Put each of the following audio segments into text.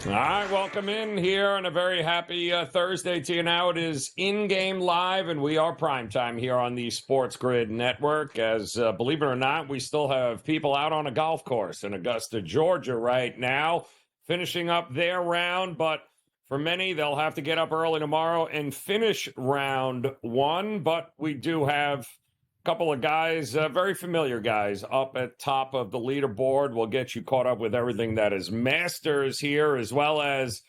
All right, welcome in here and a very happy Thursday to you. Now it is in-game live, and we are PrimeTime here on the SportsGrid network. As believe it or not, we still have people out on a golf course in Augusta, Georgia right now, finishing up their round. But for many, they'll have to get up early tomorrow and finish round one. But we do have couple of guys, very familiar guys, up at top of the leaderboard. We'll get you caught up with everything that is Masters here, as well as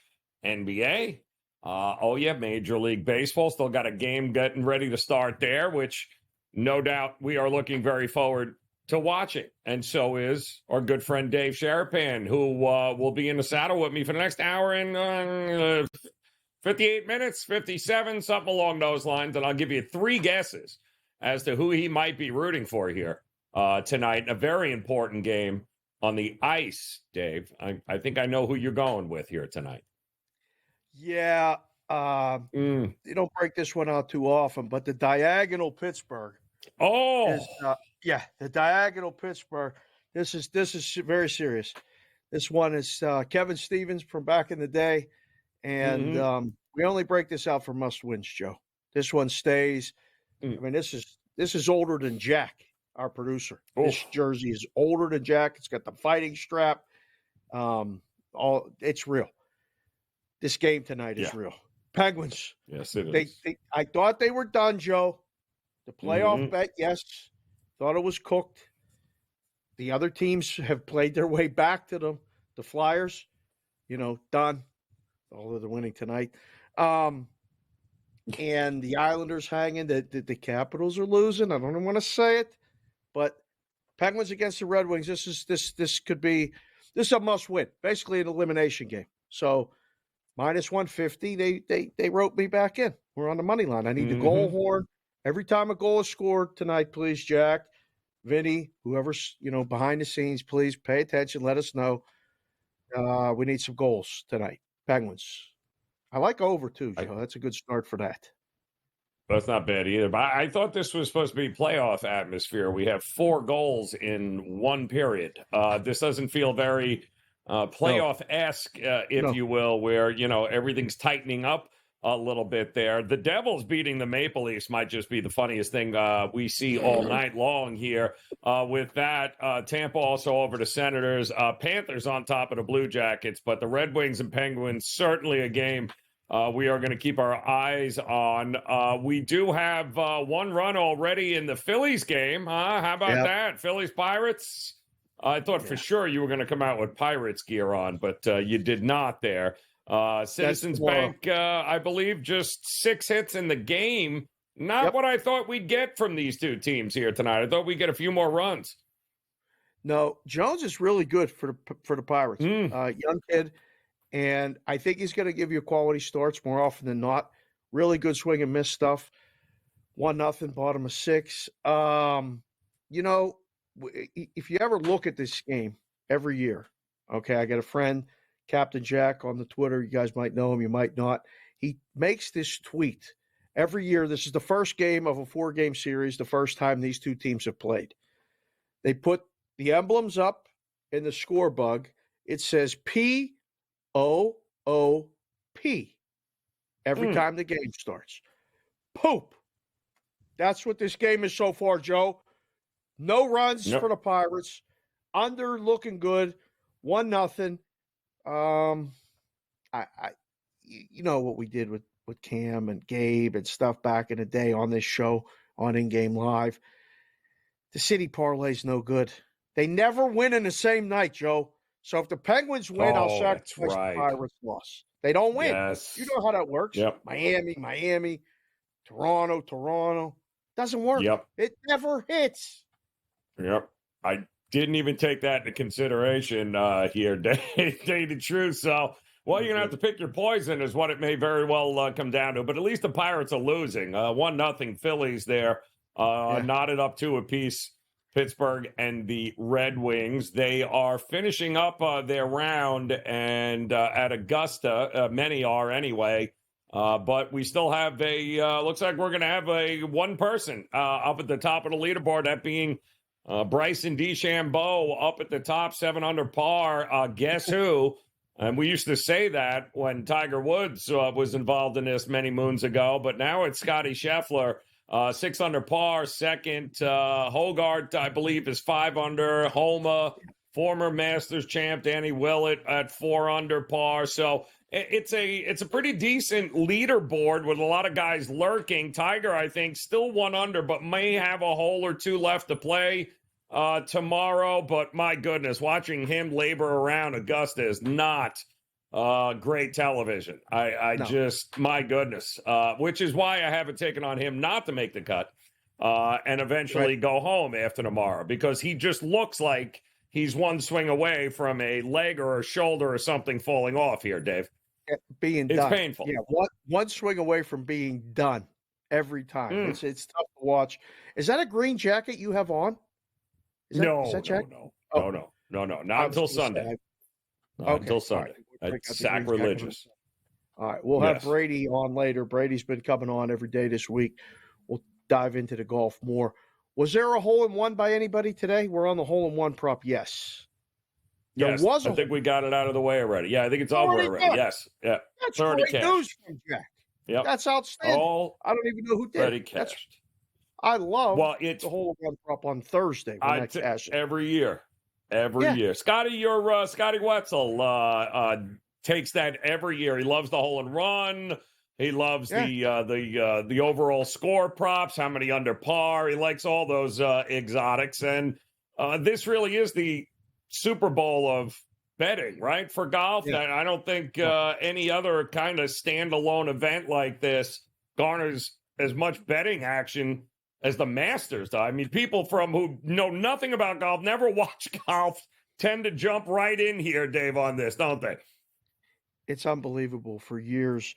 NBA. Major League Baseball. Still got a game getting ready to start there, which no doubt we are looking very forward to watching. And so is our good friend Dave Sharapan, who will be in the saddle with me for the next hour and 58 minutes, 57, something along those lines. And I'll give you three guesses as to who he might be rooting for here tonight. A very important game on the ice, Dave. I think I know who you're going with here tonight. Yeah, you don't break this one out too often, but the diagonal Pittsburgh. The diagonal Pittsburgh. This is very serious. This one is Kevin Stevens from back in the day, and we only break this out for must-wins, Joe. This one stays. I mean, this is older than Jack, our producer. This jersey is older than Jack. It's got the fighting strap. It's real. This game tonight is real. Penguins. Yes, it is. I thought they were done, Joe. The playoff bet, yes. Thought it was cooked. The other teams have played their way back to them. The Flyers, done. Although they're winning tonight. And the Islanders hanging. The Capitals are losing. I don't want to say it, but Penguins against the Red Wings. This is a must win. Basically an elimination game. So minus 150. They wrote me back in. We're on the money line. I need the goal horn every time a goal is scored tonight. Please, Jack, Vinny, whoever's behind the scenes, please pay attention. Let us know. We need some goals tonight. Penguins. I like over, too, Joe. That's a good start for that. That's not bad either. But I thought this was supposed to be playoff atmosphere. We have 4 goals in one period. This doesn't feel very playoff-esque, if you will, where, everything's tightening up a little bit there. The Devils beating the Maple Leafs might just be the funniest thing we see all night long here. With that, Tampa also over the Senators. Panthers on top of the Blue Jackets, but the Red Wings and Penguins, certainly a game we are going to keep our eyes on. We do have one run already in the Phillies game. How about that? Phillies Pirates? I thought for sure you were going to come out with Pirates gear on, but you did not there. Citizens Bank, I believe, just 6 hits in the game. Not what I thought we'd get from these two teams here tonight. I thought we'd get a few more runs. No, Jones is really good for the Pirates. Young kid, and I think he's going to give you quality starts more often than not. Really good swing and miss stuff. 1-0, bottom of 6. If you ever look at this game every year, okay, I got a friend, Captain Jack on the Twitter. You guys might know him, you might not. He makes this tweet every year. This is the first game of a 4-game series, the first time these two teams have played. They put the emblems up in the score bug. It says POOP every time the game starts. Poop. That's what this game is so far, Joe. No runs for the Pirates. Under looking good. 1-0. You know what we did with Cam and Gabe and stuff back in the day on this show on InGame Live. The city parlay's no good. They never win in the same night, Joe. So if the Penguins win, I'll sacrifice the Pirates' loss. They don't win. Yes. You know how that works. Yep. Miami, Toronto. Doesn't work. Yep. It never hits. Yep. I didn't even take that into consideration here, Dated Truth. So, you're going to have to pick your poison is what it may very well come down to. But at least the Pirates are losing. 1-0 Phillies there. Knotted up 2 apiece. Pittsburgh and the Red Wings. They are finishing up their round and at Augusta. Many are anyway. But we still have looks like we're going to have one person up at the top of the leaderboard, that being Bryson DeChambeau up at the top, 7 under par. Guess who? And we used to say that when Tiger Woods was involved in this many moons ago, but now it's Scotty Scheffler, 6 under par, second. Hogart, I believe, is 5 under. Homa, former Masters champ Danny Willett at 4 under par. So it's a pretty decent leaderboard with a lot of guys lurking. Tiger, I think, still 1 under, but may have a hole or two left to play tomorrow. But my goodness, watching him labor around Augusta is not great television. I just, my goodness, which is why I haven't taken on him not to make the cut and eventually go home after tomorrow, because he just looks like he's one swing away from a leg or a shoulder or something falling off here, Dave. Being it's done. painful. Yeah, one swing away from being done every time. It's tough to watch. Is that a green jacket you have on? No. Not until Sunday. Until Sunday. It's sacrilegious. All right. We'll have Brady on later. Brady's been coming on every day this week. We'll dive into the golf more. Was there a hole-in-one by anybody today? We're on the hole-in-one prop. Yes. Yes, I think we got it out of the way already. Yeah, I think it's over already. Yes. Yeah. That's great news from Jack. Yep. That's outstanding. I don't even know who did it. I love the hole-in-one prop on Thursday. Every year. Scotty, Scotty Wetzel takes that every year. He loves the hole-in-run. He loves the overall score props, how many under par. He likes all those exotics. And this really is the Super Bowl of betting, right? For golf. I don't think any other kind of standalone event like this garners as much betting action as the Masters. I mean, people who know nothing about golf, never watch golf, tend to jump right in here, Dave, on this, don't they? It's unbelievable. For years,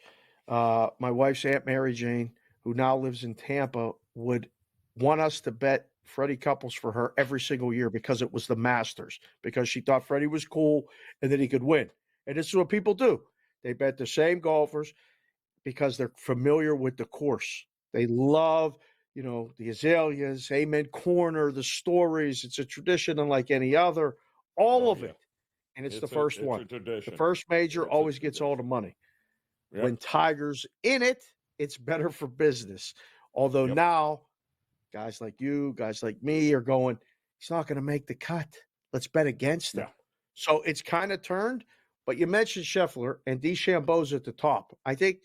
my wife's Aunt Mary Jane, who now lives in Tampa, would want us to bet Freddie Couples for her every single year because it was the Masters, because she thought Freddie was cool and that he could win. And this is what people do. They bet the same golfers because they're familiar with the course. They love, the azaleas, Amen Corner, the stories. It's a tradition unlike any other, all of it. And it's the first one. The first major always gets all the money. Yep. When Tiger's in it, it's better for business. Although now, guys like you, guys like me are going, he's not going to make the cut. Let's bet against him. So it's kind of turned. But you mentioned Scheffler and DeChambeau's at the top. I think,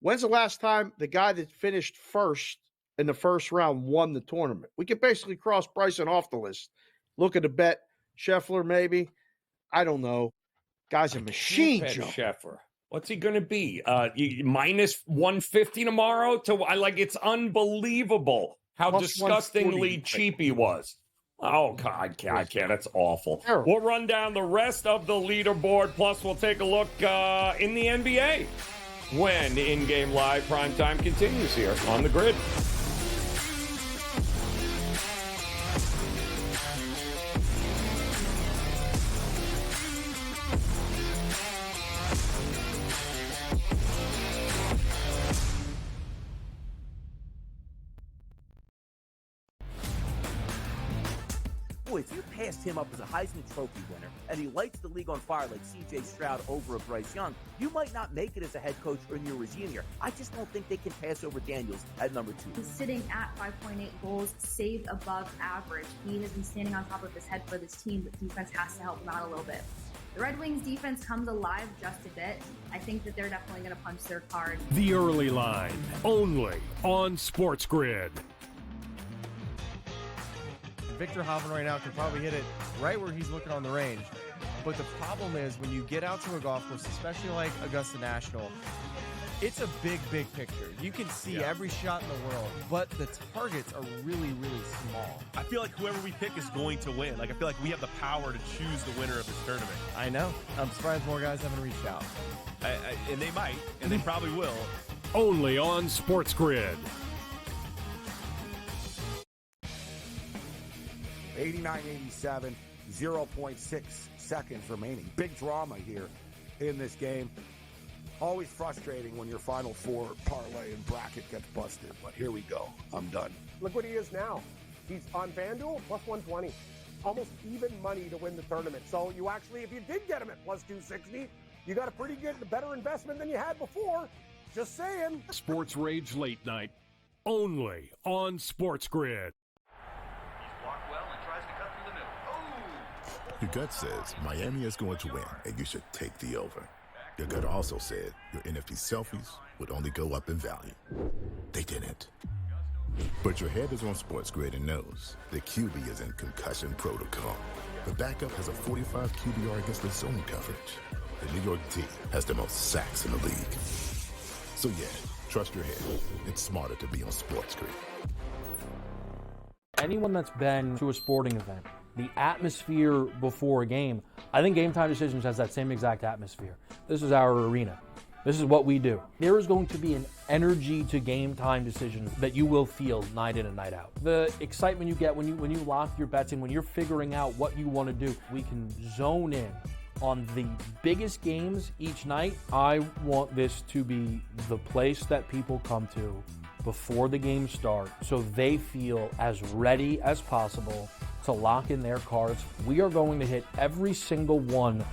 when's the last time the guy that finished first in the first round won the tournament? We could basically cross Bryson off the list. Looking to bet Scheffler maybe. I don't know. Guy's a machine, Joe. Scheffler. What's he going to be? Minus 150 tomorrow? It's unbelievable how plus disgustingly cheap he was. Oh, God, I can't. That's awful. Terrible. We'll run down the rest of the leaderboard, plus we'll take a look in the NBA when In-Game Live Primetime continues here on the Grid. If you passed him up as a Heisman Trophy winner and he lights the league on fire like C.J. Stroud over a Bryce Young, you might not make it as a head coach or in your regime here. I just don't think they can pass over Daniels at number 2. He's sitting at 5.8 goals, saved above average. He has been standing on top of his head for this team, but defense has to help him out a little bit. The Red Wings defense comes alive just a bit. I think that they're definitely going to punch their card. The early line, only on SportsGrid. Victor Hovland right now can probably hit it right where he's looking on the range. But the problem is when you get out to a golf course, especially like Augusta National, it's a big, big picture. You can see every shot in the world, but the targets are really, really small. I feel like whoever we pick is going to win. I feel like we have the power to choose the winner of this tournament. I know. I'm surprised more guys haven't reached out. And they might, and they probably will. Only on SportsGrid. 89-87, 0.6 seconds remaining. Big drama here in this game. Always frustrating when your Final Four parlay and bracket gets busted, but here we go. I'm done. Look what he is now. He's on FanDuel, plus 120. Almost even money to win the tournament. So you actually, if you did get him at plus 260, you got a pretty good, better investment than you had before. Just saying. Sports Rage Late Night, only on SportsGrid. Your gut says Miami is going to win, and you should take the over. Your gut also said your NFT selfies would only go up in value. They didn't. But your head is on SportsGrid and knows the QB is in concussion protocol. The backup has a 45 QBR against the zone coverage. The New York D has the most sacks in the league. So yeah, trust your head. It's smarter to be on SportsGrid. Anyone that's been to a sporting event, the atmosphere before a game, I think Game Time Decisions has that same exact atmosphere. This is our arena. This is what we do. There is going to be an energy to Game Time Decisions that you will feel night in and night out. The excitement you get when you lock your bets in, when you're figuring out what you want to do, we can zone in on the biggest games each night. I want this to be the place that people come to before the games start so they feel as ready as possible to lock in their cards. We are going to hit every single one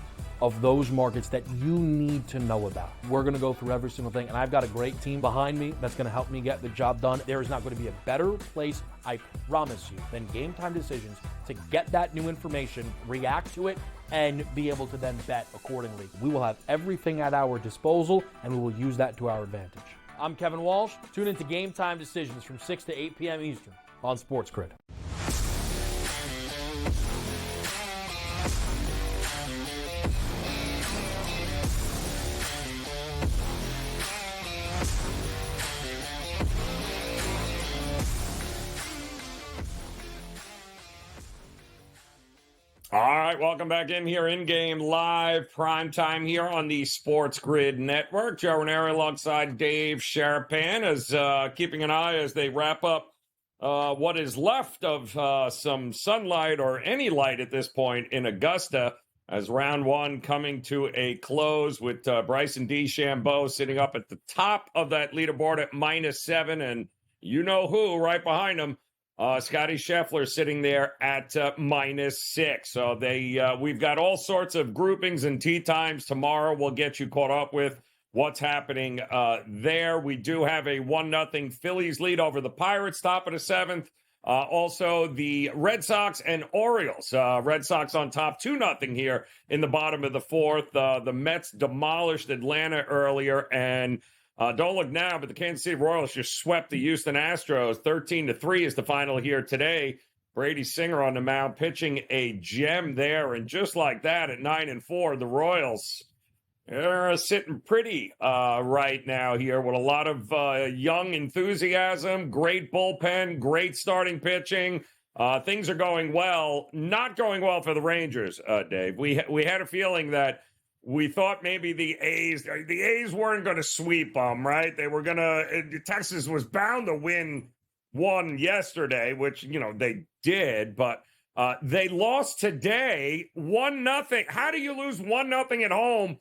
of those markets that you need to know about. We're going to go through every single thing, and I've got a great team behind me that's going to help me get the job done. There is not going to be a better place, I promise you, than Game Time Decisions to get that new information, react to it, and be able to then bet accordingly. We will have everything at our disposal, and we will use that to our advantage. I'm Kevin Walsh. Tune into Game Time Decisions from 6 to 8 p.m. Eastern on SportsGrid. All right, welcome back in here, in-game live, prime time here on the Sports Grid Network. Joe Raineri alongside Dave Sharapan is keeping an eye as they wrap up what is left of some sunlight or any light at this point in Augusta as round one coming to a close with Bryson DeChambeau sitting up at the top of that leaderboard at -7, and you know who right behind him. Scotty Scheffler sitting there at -6. So we've got all sorts of groupings and tee times tomorrow. We'll get you caught up with what's happening there. We do have a 1-0 Phillies lead over the Pirates, top of the 7th. Also, the Red Sox and Orioles. Red Sox on top, 2-0 here in the bottom of the 4th. The Mets demolished Atlanta earlier, and don't look now, but the Kansas City Royals just swept the Houston Astros. 13-3 is the final here today. Brady Singer on the mound pitching a gem there. And just like that, at 9-4, the Royals are sitting pretty right now here with a lot of young enthusiasm, great bullpen, great starting pitching. Things are going well. Not going well for the Rangers, Dave. We had a feeling that we thought maybe the A's weren't going to sweep them, right? They were going to, Texas was bound to win one yesterday, which, they did, but they lost today 1-0. How do you lose 1-0 at home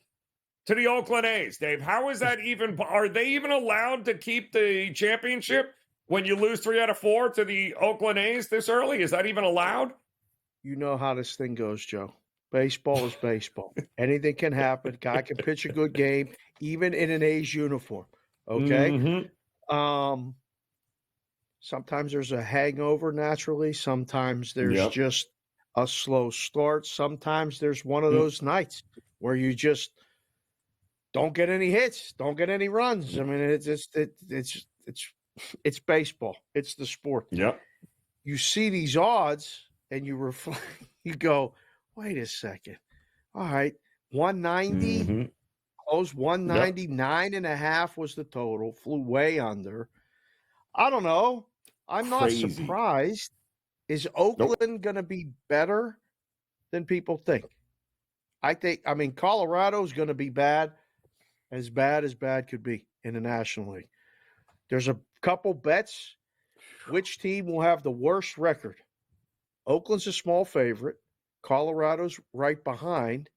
to the Oakland A's, Dave? How is that even, are they even allowed to keep the championship when you lose 3 out of 4 to the Oakland A's this early? Is that even allowed? You know how this thing goes, Joe. Baseball is baseball. Anything can happen. Guy can pitch a good game, even in an A's uniform. Okay? Mm-hmm. Sometimes there's a hangover naturally. Sometimes there's just a slow start. Sometimes there's one of those nights where you just don't get any hits, don't get any runs. I mean, it's baseball. It's the sport. Yep. You see these odds and you reflect, you go, wait a second. All right. 190, close 199 and a half was the total. Flew way under. I don't know. I'm not surprised. Is Oakland going to be better than people think? I mean, Colorado's going to be bad as bad could be in the National League. There's a couple bets. Which team will have the worst record? Oakland's a small favorite. Colorado's right behind.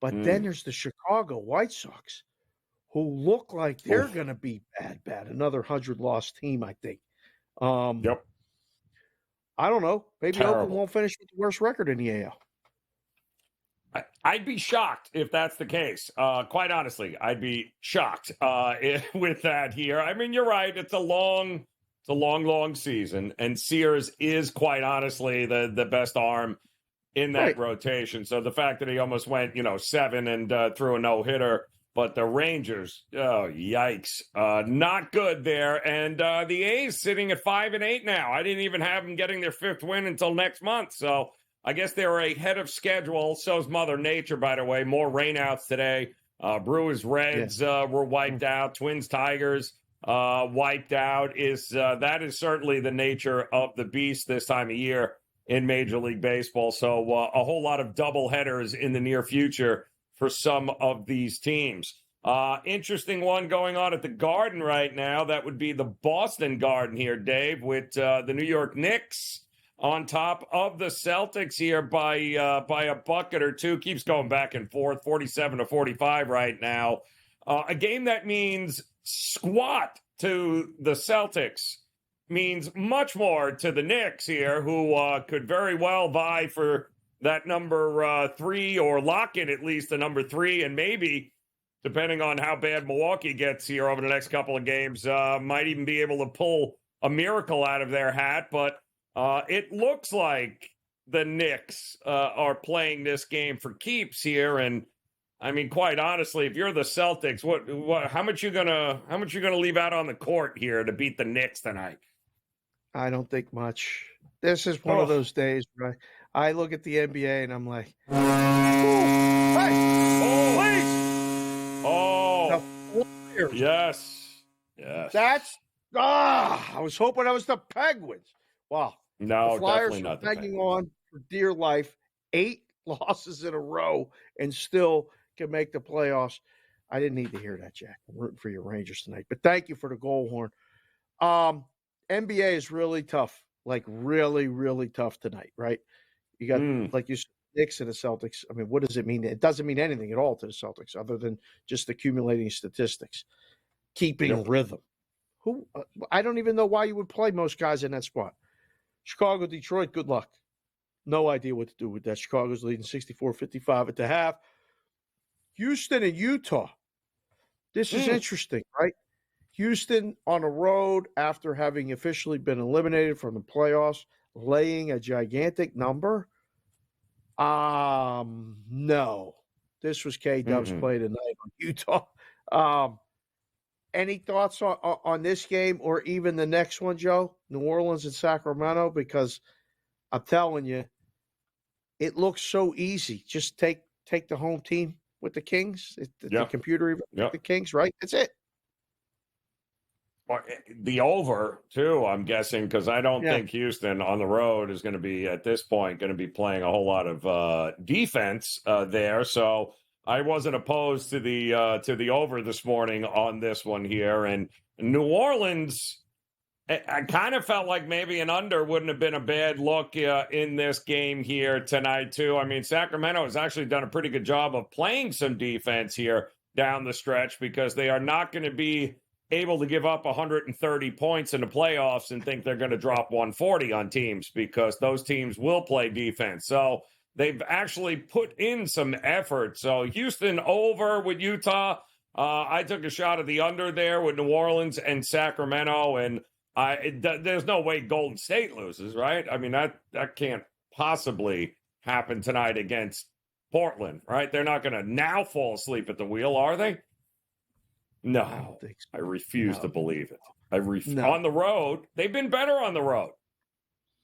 But then there's the Chicago White Sox, who look like they're going to be bad. Another 100-loss team, I think. Yep. I don't know. Maybe Oakland won't finish with the worst record in the AL. I'd be shocked if that's the case. Quite honestly, I'd be shocked with that here. I mean, you're right. It's a long season, and Sears is quite honestly the best arm in that rotation. So the fact that he almost went, 7 and threw a no-hitter, but the Rangers, oh, yikes. Not good there. And the A's sitting at 5-8 now. I didn't even have them getting their 5th win until next month. So I guess they were ahead of schedule. So's Mother Nature, by the way. More rainouts today. Brewers, Reds were wiped out. Twins, Tigers wiped out. That is certainly the nature of the beast this time of year in Major League Baseball. So a whole lot of double headers in the near future for some of these teams. Interesting one going on at the Garden right now. That would be the Boston Garden here, Dave, with the New York Knicks on top of the Celtics here by a bucket or two. Keeps going back and forth, 47-45 right now. A game that means squat to the Celtics means much more to the Knicks here, who could very well vie for that number 3 or lock in at least the number 3, and maybe, depending on how bad Milwaukee gets here over the next couple of games, might even be able to pull a miracle out of their hat. But it looks like the Knicks are playing this game for keeps here, and I mean, quite honestly, if you're the Celtics, how much you gonna leave out on the court here to beat the Knicks tonight? I don't think much. This is one of those days where I look at the NBA and I'm like, Yes. I was hoping I was the Penguins. Wow. No, the Flyers definitely not the hanging Penguins. on for dear life, 8 losses in a row, and still can make the playoffs. I didn't need to hear that, Jack. I'm rooting for your Rangers tonight, but thank you for the goal horn. NBA is really tough, like really, really tough tonight, right? You got, like you said, Knicks and the Celtics. I mean, what does it mean? It doesn't mean anything at all to the Celtics other than just accumulating statistics, keeping rhythm. I don't even know why you would play most guys in that spot. Chicago, Detroit, good luck. No idea what to do with that. Chicago's leading 64-55 at the half. Houston and Utah. This is interesting, right? Houston on the road after having officially been eliminated from the playoffs, laying a gigantic number. No. This was K-Dub's play tonight on Utah. Any thoughts on this game or even the next one, Joe? New Orleans and Sacramento? Because I'm telling you, it looks so easy. Just take the home team with the Kings. The computer even the Kings, right? That's it. The over, too, I'm guessing, because I don't think Houston on the road is going to be, at this point, going to be playing a whole lot of defense there. So I wasn't opposed to the over this morning on this one here. And New Orleans, I kind of felt like maybe an under wouldn't have been a bad look in this game here tonight, too. I mean, Sacramento has actually done a pretty good job of playing some defense here down the stretch because they are not going to be able to give up 130 points in the playoffs and think they're going to drop 140 on teams because those teams will play defense. So they've actually put in some effort. So Houston over with Utah. I took a shot at the under there with New Orleans and Sacramento, and there's no way Golden State loses, right? I mean, that can't possibly happen tonight against Portland, right? They're not going to now fall asleep at the wheel, are they? No, I don't think so. I refuse to believe it. On the road, they've been better on the road.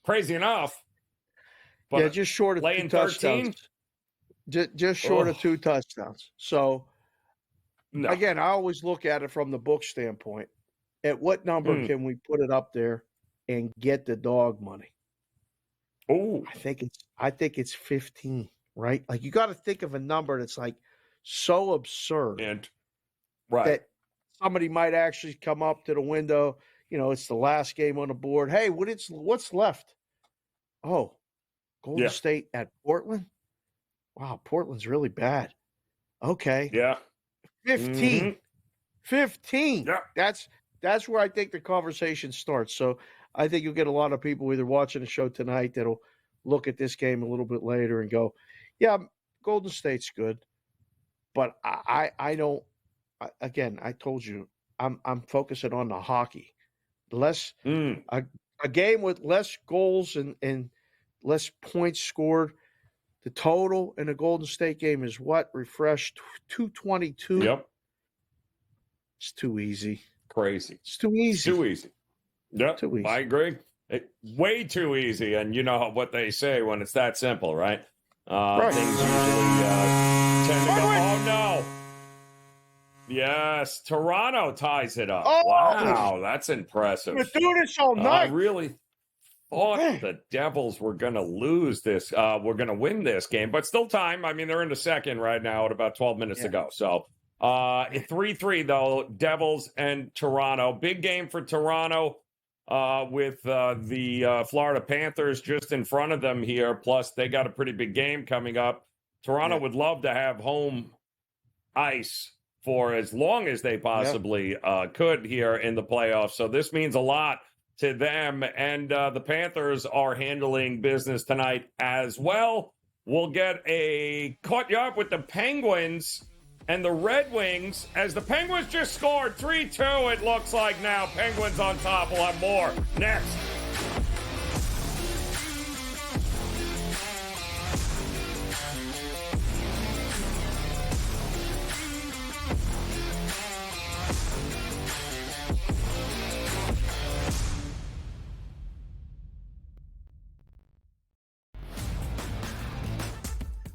Crazy enough. But just short of 2 touchdowns. Just short of 2 touchdowns. So, again, I always look at it from the book standpoint. At what number can we put it up there and get the dog money? Oh, I think it's 15, right? Like you got to think of a number that's like so absurd. And that somebody might actually come up to the window. You know, it's the last game on the board. Hey, what's left? Oh, Golden State at Portland? Wow, Portland's really bad. Okay. Yeah. 15. 15. Yeah. That's where I think the conversation starts. So I think you'll get a lot of people either watching the show tonight that'll look at this game a little bit later and go, yeah, Golden State's good, but I don't. Again, I told you, I'm focusing on the hockey. Less a game with less goals and less points scored. The total in the Golden State game is what? Refreshed 222. Yep. It's too easy. Crazy. It's too easy. It's too easy. Yep. Too easy. I agree. Way too easy. And you know what they say when it's that simple, right? Things usually tend to go, oh, no. Yes. Toronto ties it up. Oh, wow. That's impressive. We're doing this all night. I really thought the Devils were going to lose this. We're going to win this game, but still time. I mean, they're in the second right now at about 12 minutes to go. So 3-3, though, Devils and Toronto. Big game for Toronto with the Florida Panthers just in front of them here. Plus, they got a pretty big game coming up. Toronto would love to have home ice for as long as they possibly could here in the playoffs. So this means a lot to them. And the Panthers are handling business tonight as well. We'll get a caught you up with the Penguins and the Red Wings as the Penguins just scored 3-2. It looks like now. Penguins on top. We'll have more next.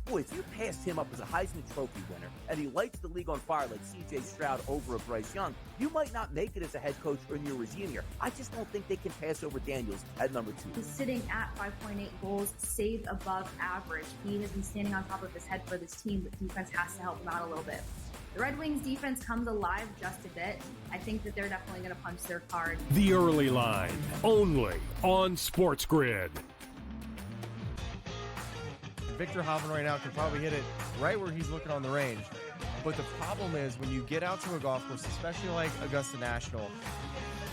Boy, if you passed him up as a Heisman Trophy winner and he lights the league on fire like CJ Stroud over a Bryce Young, you might not make it as a head coach or in your regime here. I just don't think they can pass over Daniels at number 2. He's sitting at 5.8 goals, saved above average. He has been standing on top of his head for this team, but defense has to help him out a little bit. The Red Wings defense comes alive just a bit. I think that they're definitely going to punch their card. The early line, only on SportsGrid. Victor Hovland right now can probably hit it right where he's looking on the range. But the problem is when you get out to a golf course, especially like Augusta National,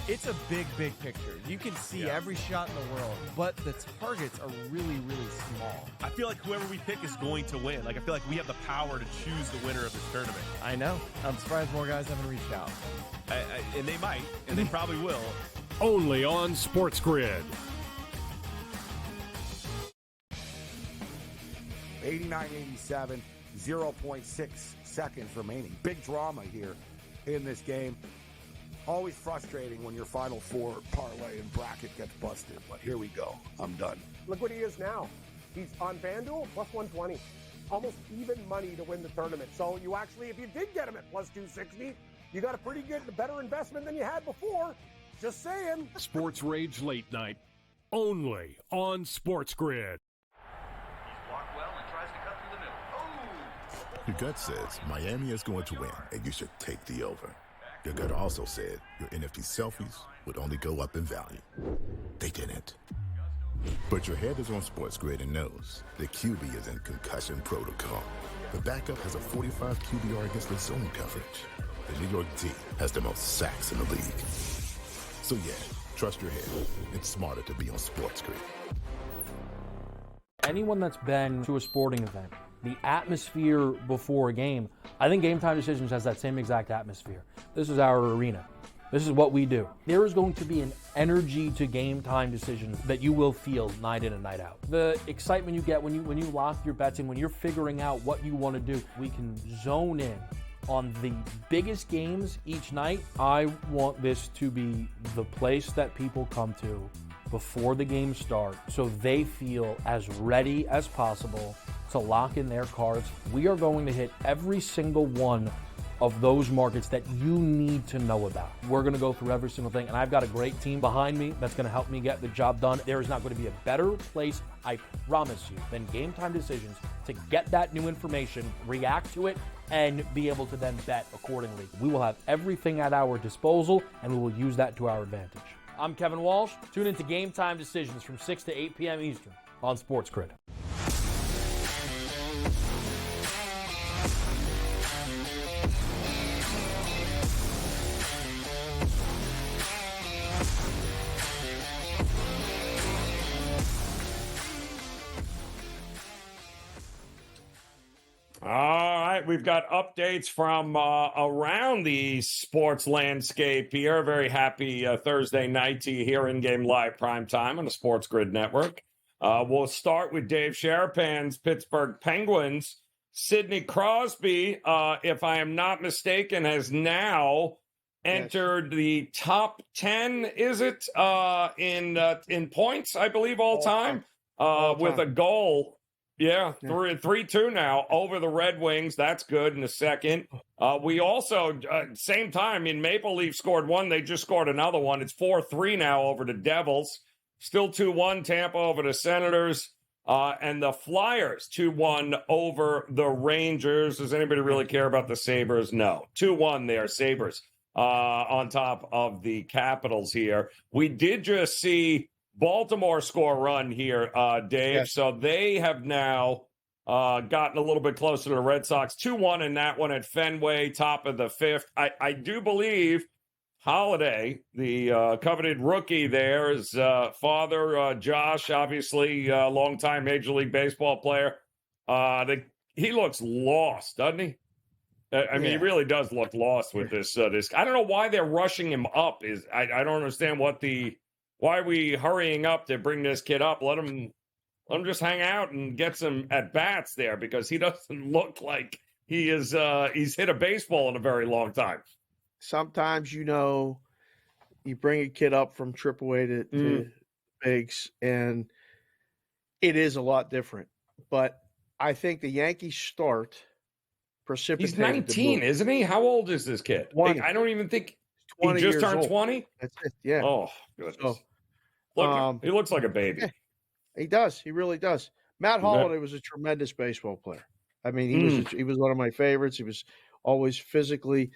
it's a big, big picture. You can see every shot in the world, but the targets are really, really small. I feel like whoever we pick is going to win. Like, I feel like we have the power to choose the winner of this tournament. I know. I'm surprised more guys haven't reached out. And they might, and they probably will. Only on SportsGrid. 89-87, 0.6 seconds remaining. Big drama here in this game. Always frustrating when your Final Four parlay and bracket gets busted, but here we go. I'm done. Look what he is now. He's on FanDuel, plus 120. Almost even money to win the tournament. So you actually, if you did get him at plus 260, you got a pretty good, better investment than you had before. Just saying. Sports Rage Late Night, only on SportsGrid. Your gut says Miami is going to win, and you should take the over. Your gut also said your NFT selfies would only go up in value. They didn't. But your head is on SportsGrid and knows the QB is in concussion protocol. The backup has a 45 QBR against the zone coverage. The New York D has the most sacks in the league. So yeah, trust your head. It's smarter to be on SportsGrid. Anyone that's been to a sporting event, the atmosphere before a game, I think Game Time Decisions has that same exact atmosphere. This is our arena. This is what we do. There is going to be an energy to Game Time Decisions that you will feel night in and night out. The excitement you get when you lock your bets in, when you're figuring out what you want to do, we can zone in on the biggest games each night. I want this to be the place that people come to before the games start so they feel as ready as possible to lock in their cards. We are going to hit every single one of those markets that you need to know about. We're going to go through every single thing, and I've got a great team behind me that's going to help me get the job done. There is not going to be a better place, I promise you, than Game Time Decisions to get that new information, react to it, and be able to then bet accordingly. We will have everything at our disposal, and we will use that to our advantage. I'm Kevin Walsh. Tune into Game Time Decisions from 6 to 8 p.m. Eastern on SportsGrid. All right, we've got updates from around the sports landscape here. Very happy Thursday night to you here in Game Live Primetime on the SportsGrid Network. We'll start with Dave Sharapan's Pittsburgh Penguins. Sidney Crosby, if I am not mistaken, has now entered the top 10, is it, in points, I believe, all time, with a goal. Yeah, 3-2 now over the Red Wings. That's good in the second. We also, same time, in Maple Leaf scored one. They just scored another one. It's 4-3 now over the Devils. Still 2-1 Tampa over the Senators. And the Flyers 2-1 over the Rangers. Does anybody really care about the Sabres? No. 2-1 there, Sabres, on top of the Capitals here. We did just see Baltimore score a run here, Dave. Yes. So they have now gotten a little bit closer to the Red Sox. 2-1 in that one at Fenway, top of the fifth. I do believe Holiday, the coveted rookie there, is father, Josh, obviously a longtime Major League Baseball player. He looks lost, doesn't he? I mean, he really does look lost with this. I don't know why they're rushing him up. I don't understand why are we hurrying up to bring this kid up? Let him just hang out and get some at-bats there, because he doesn't look like he's hit a baseball in a very long time. Sometimes, you bring a kid up from AAA to bigs, and it is a lot different. But I think the Yankees start precipitated. He's 19, isn't he? How old is this kid? 20. I don't even think... 20 he just years turned old. 20? That's it, yeah. Oh, goodness. So, he looks like a baby. Yeah, he does. He really does. Matt Holliday was a tremendous baseball player. I mean, he was one of my favorites. He was always physically,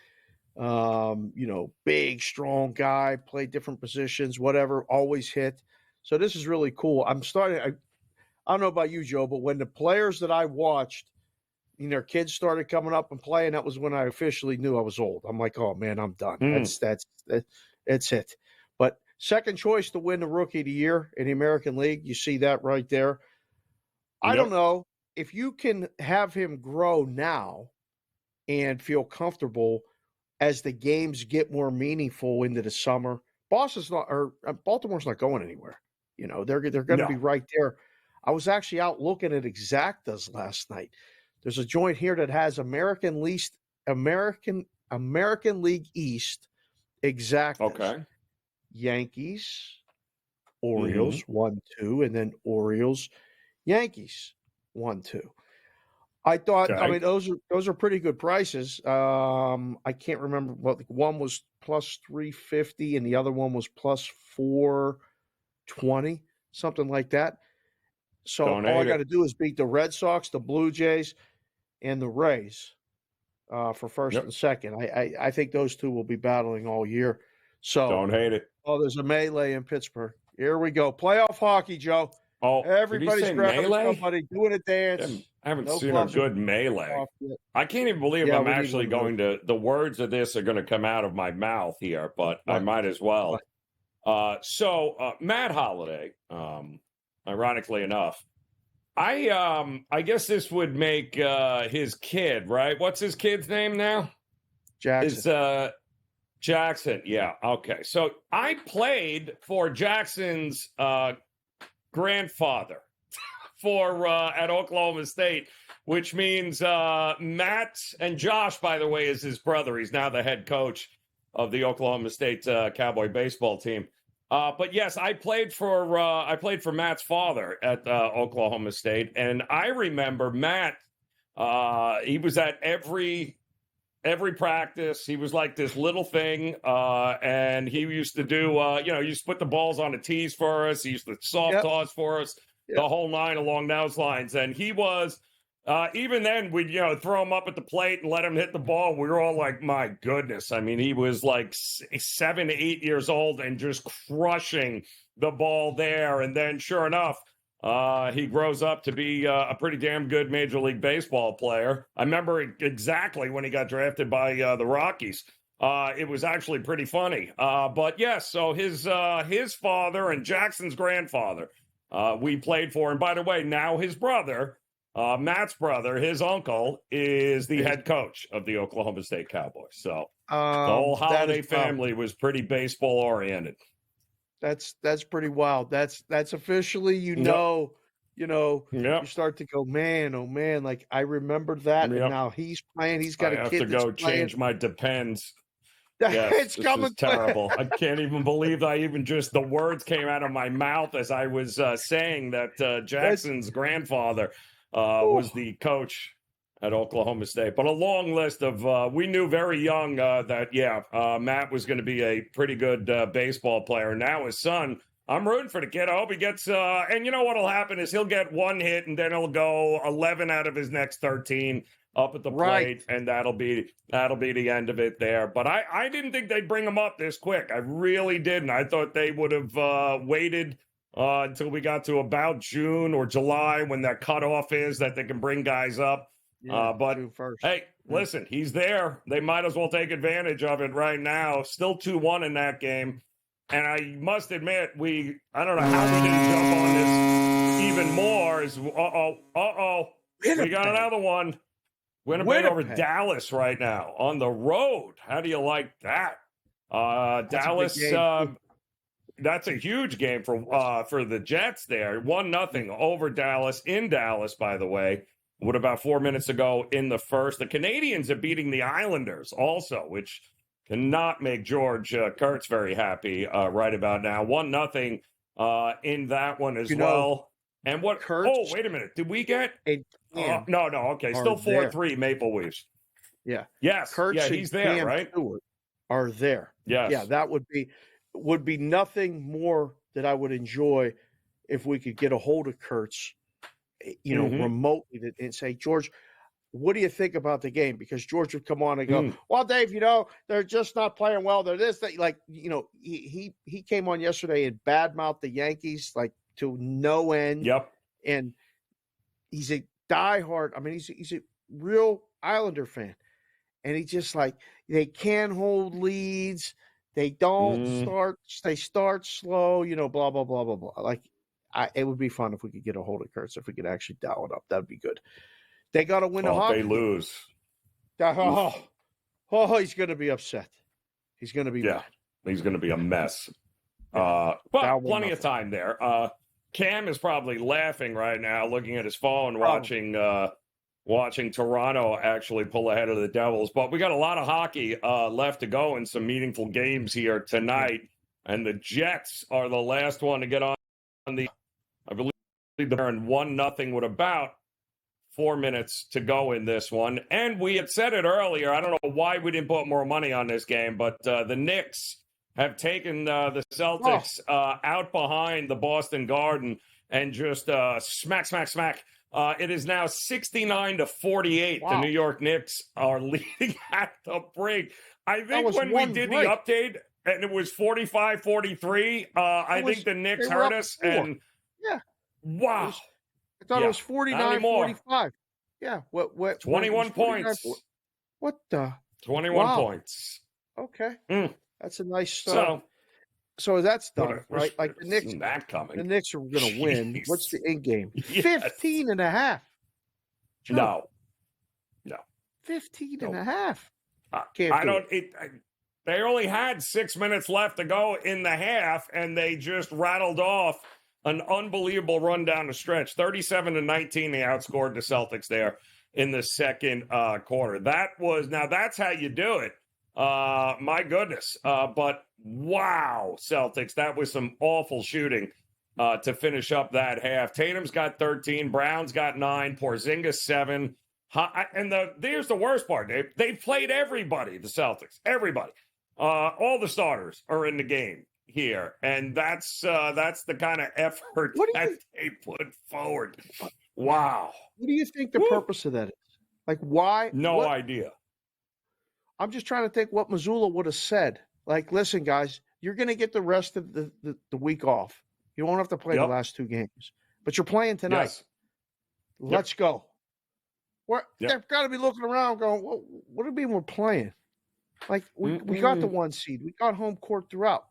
big, strong guy, played different positions, whatever, always hit. So this is really cool. I don't know about you, Joe, but when the players that I watched, their kids started coming up and playing, that was when I officially knew I was old. I'm like, oh man, I'm done. That's it. But second choice to win the Rookie of the Year in the American League, you see that right there. I don't know if you can have him grow now and feel comfortable as the games get more meaningful into the summer. Baltimore's not going anywhere. They're going to be right there. I was actually out looking at Exactas last night. There's a joint here that has American League East Exactas. Okay. Yankees, Orioles 1-2, and then Orioles, Yankees 1-2. I thought, I mean, those are pretty good prices. I can't remember what one was plus 350 and the other one was plus 420, something like that. So all I got to do is beat the Red Sox, the Blue Jays, and the Rays for first and second. I think those two will be battling all year. So don't hate it. Oh, there's a melee in Pittsburgh. Here we go. Playoff hockey, Joe. Oh, everybody's grabbing somebody, doing a dance. I haven't seen a good melee. I can't even believe I'm actually going to. The words of this are going to come out of my mouth here, but I might as well. So Matt Holliday, ironically enough, I guess this would make his kid, right? What's his kid's name now? Jackson. Jackson, yeah, okay. So I played for Jackson's grandfather at Oklahoma State, which means Matt and Josh, by the way, is his brother. He's now the head coach of the Oklahoma State Cowboy baseball team. But yes, I played for Matt's father at Oklahoma State, and I remember Matt. He was at every practice. He was like this little thing, and he used to do, he used to put the balls on the tees for us. He used to soft toss for us, the whole nine along those lines. And he was, even then, we'd, throw him up at the plate and let him hit the ball. We were all like, my goodness. I mean, he was like 7 to 8 years old and just crushing the ball there. And then sure enough, he grows up to be a pretty damn good Major League Baseball player. I remember exactly when he got drafted by the Rockies. It was actually pretty funny. But yes, so his father and Jackson's grandfather, we played for. And by the way, now his brother Matt's brother, his uncle, is the head coach of the Oklahoma State Cowboys. So the whole Holiday family was pretty baseball oriented. That's pretty wild. That's officially, you start to go, man, oh man, like I remember that, and now he's playing. He's got a kid that's go playing. Change my depends. Yes, it's coming. Terrible. I can't even believe the words came out of my mouth as I was saying that Jackson's grandfather was the coach at Oklahoma State. But a long list of, we knew very young that, Matt was going to be a pretty good baseball player. Now his son, I'm rooting for the kid. I hope he gets, and you know what'll happen is he'll get one hit and then he'll go 11 out of his next 13 up at the plate, and that'll be the end of it there. But I didn't think they'd bring him up this quick. I really didn't. I thought they would have waited until we got to about June or July when that cutoff is that they can bring guys up. But hey, listen, he's there. They might as well take advantage of it right now. Still 2-1 in that game. And I must admit, I don't know how we didn't jump on this even more. We got another one. Winnipeg over Dallas right now on the road. How do you like that? Dallas, that's a huge game for the Jets there. 1-0 over Dallas, in Dallas, by the way. What about 4 minutes ago in the first? The Canadians are beating the Islanders also, which cannot make George Kurtz very happy right about now. 1-0 in that one as well. And what? Kurtz, wait a minute. Did we get? No. Okay, still 4-3 Maple Leafs. Yeah. Yes. Kurtz he's there, Cam right? Stewart are there. Yes. Yeah, that would be nothing more that I would enjoy if we could get a hold of Kurtz, remotely and say, George, what do you think about the game? Because George would come on and go, well, Dave, they're just not playing well. They're this, that. Like, he came on yesterday and badmouthed the Yankees like to no end. Yep. And he's a diehard. I mean, he's a real Islander fan. And he just like, they can't hold leads. They don't they start slow, blah, blah, blah, blah, blah. Like, it would be fun if we could get a hold of Kurtz, if we could actually dial it up. That'd be good. They got to win a hockey. They lose. He's going to be upset. He's going to be mad. He's going to be a mess. But plenty of time there. Cam is probably laughing right now, looking at his phone, watching Toronto actually pull ahead of the Devils. But we got a lot of hockey left to go and some meaningful games here tonight. And the Jets are the last one to get on the, I believe they're in 1-0 with about 4 minutes to go in this one. And we had said it earlier. I don't know why we didn't put more money on this game, but the Knicks have taken the Celtics out behind the Boston Garden and just smack. It is now 69-48. Wow. The New York Knicks are leading at the break. I think when we did the update, and it was 45-43, I think the Knicks heard us. And wow. I thought it was 49-45. Yeah. What 21 points. What the? 21 points. Okay. That's a nice so that's done, right? Like the Knicks, the Knicks are going to win. What's the end game? 15.5. No. 15.5. They only had 6 minutes left to go in the half, and they just rattled off an unbelievable run down the stretch. 37-19, they outscored the Celtics there in the second quarter. That's how you do it. My goodness. But wow, Celtics, that was some awful shooting to finish up that half. Tatum's got 13, Brown's got 9, Porzingis 7. And here's the worst part, Dave. They played everybody, the Celtics, everybody. All the starters are in the game here, and that's the kind of effort that they put forward. Wow. What do you think the purpose of that is? Like, why? No idea. I'm just trying to think what Missoula would have said. Like, listen, guys, you're going to get the rest of the week off. You won't have to play the last two games, but you're playing tonight. Yes. Let's go. They've got to be looking around going, what do you mean we're playing? Like, we got the 1 seed. We got home court throughout.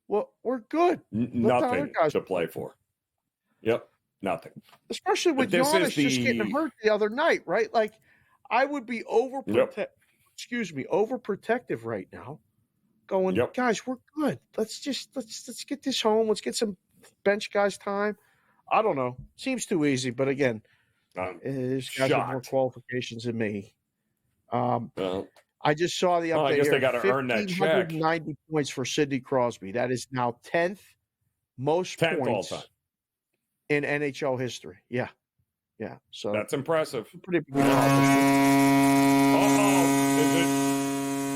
Well, we're good. Nothing to play for. Yep. nothing. Especially with This is Giannis just getting hurt the other night, right? Like, I would be overprotective right now. Going, guys, we're good. Let's get this home. Let's get some bench guys time. I don't know. Seems too easy, but again, these guys have more qualifications than me. I just saw the update. I guess here. they got to earn that check. 1,590 points for Sidney Crosby. That is now 10th most points in NHL history. Yeah. So that's impressive. Pretty big. Is it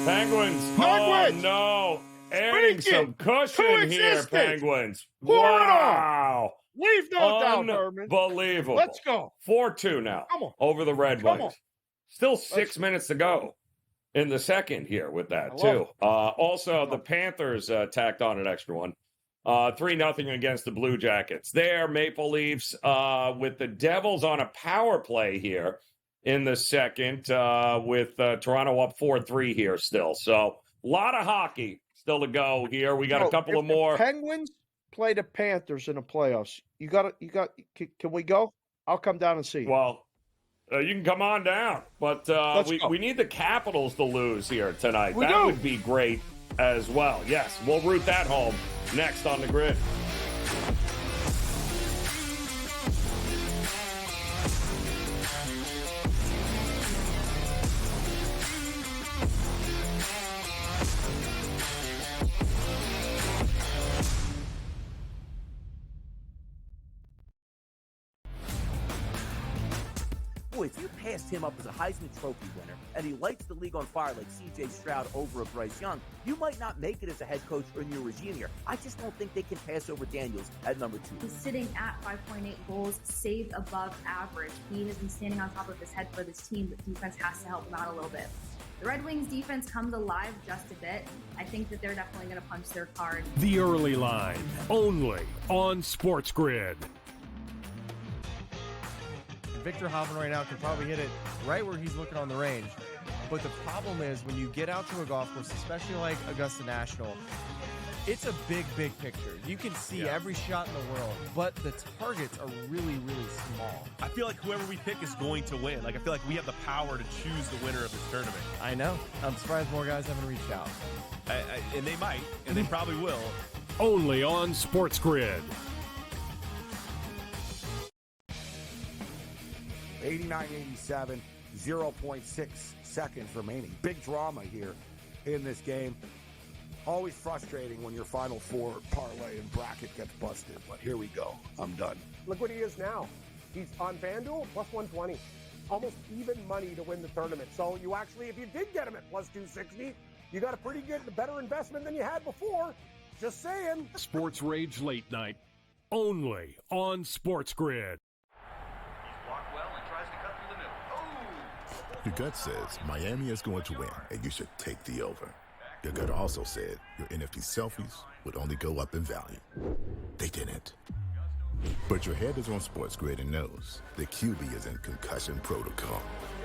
Penguins? Oh no! Adding some cushion here, Penguins. Wow! Leave no doubt, Herman. Unbelievable. Let's go. 4-2 now. Come on. Over the Red Wings. Still 6 minutes to go in the second here with that, too. Also, the Panthers tacked on an extra one. 3-0 against the Blue Jackets. There, Maple Leafs with the Devils on a power play here in the second with Toronto up 4-3 here still. So, a lot of hockey still to go here. We got a couple of more. Penguins play the Panthers in the playoffs. Can we go? I'll come down and see you. Well, you can come on down, but we need the Capitals to lose here tonight. That would be great as well. Yes, we'll root that home next on the Grid. Boy, if you passed him up as a Heisman Trophy winner and he lights the league on fire like C.J. Stroud over a Bryce Young, you might not make it as a head coach or in your regime here. I just don't think they can pass over Daniels at number 2. He's sitting at 5.8 goals, saved above average. He has been standing on top of his head for this team, but defense has to help him out a little bit. The Red Wings defense comes alive just a bit. I think that they're definitely going to punch their card. The early line, only on SportsGrid. Victor Hovland right now can probably hit it right where he's looking on the range. But the problem is when you get out to a golf course, especially like Augusta National, it's a big picture. You can see every shot in the world, but the targets are really, really small. I feel like whoever we pick is going to win. Like, I feel like we have the power to choose the winner of this tournament. I know. I'm surprised more guys haven't reached out. And they might, and they probably will. Only on SportsGrid. 89-87, 0.6 seconds remaining. Big drama here in this game. Always frustrating when your Final Four parlay and bracket gets busted, but here we go. I'm done. Look what he is now. He's on FanDuel, plus 120. Almost even money to win the tournament. So you actually, if you did get him at plus 260, you got a pretty good, better investment than you had before. Just saying. Sports Rage Late Night, only on SportsGrid. Your gut says Miami is going to win, and you should take the over. Your gut also said your NFT selfies would only go up in value. They didn't. But your head is on SportsGrid and knows the QB is in concussion protocol.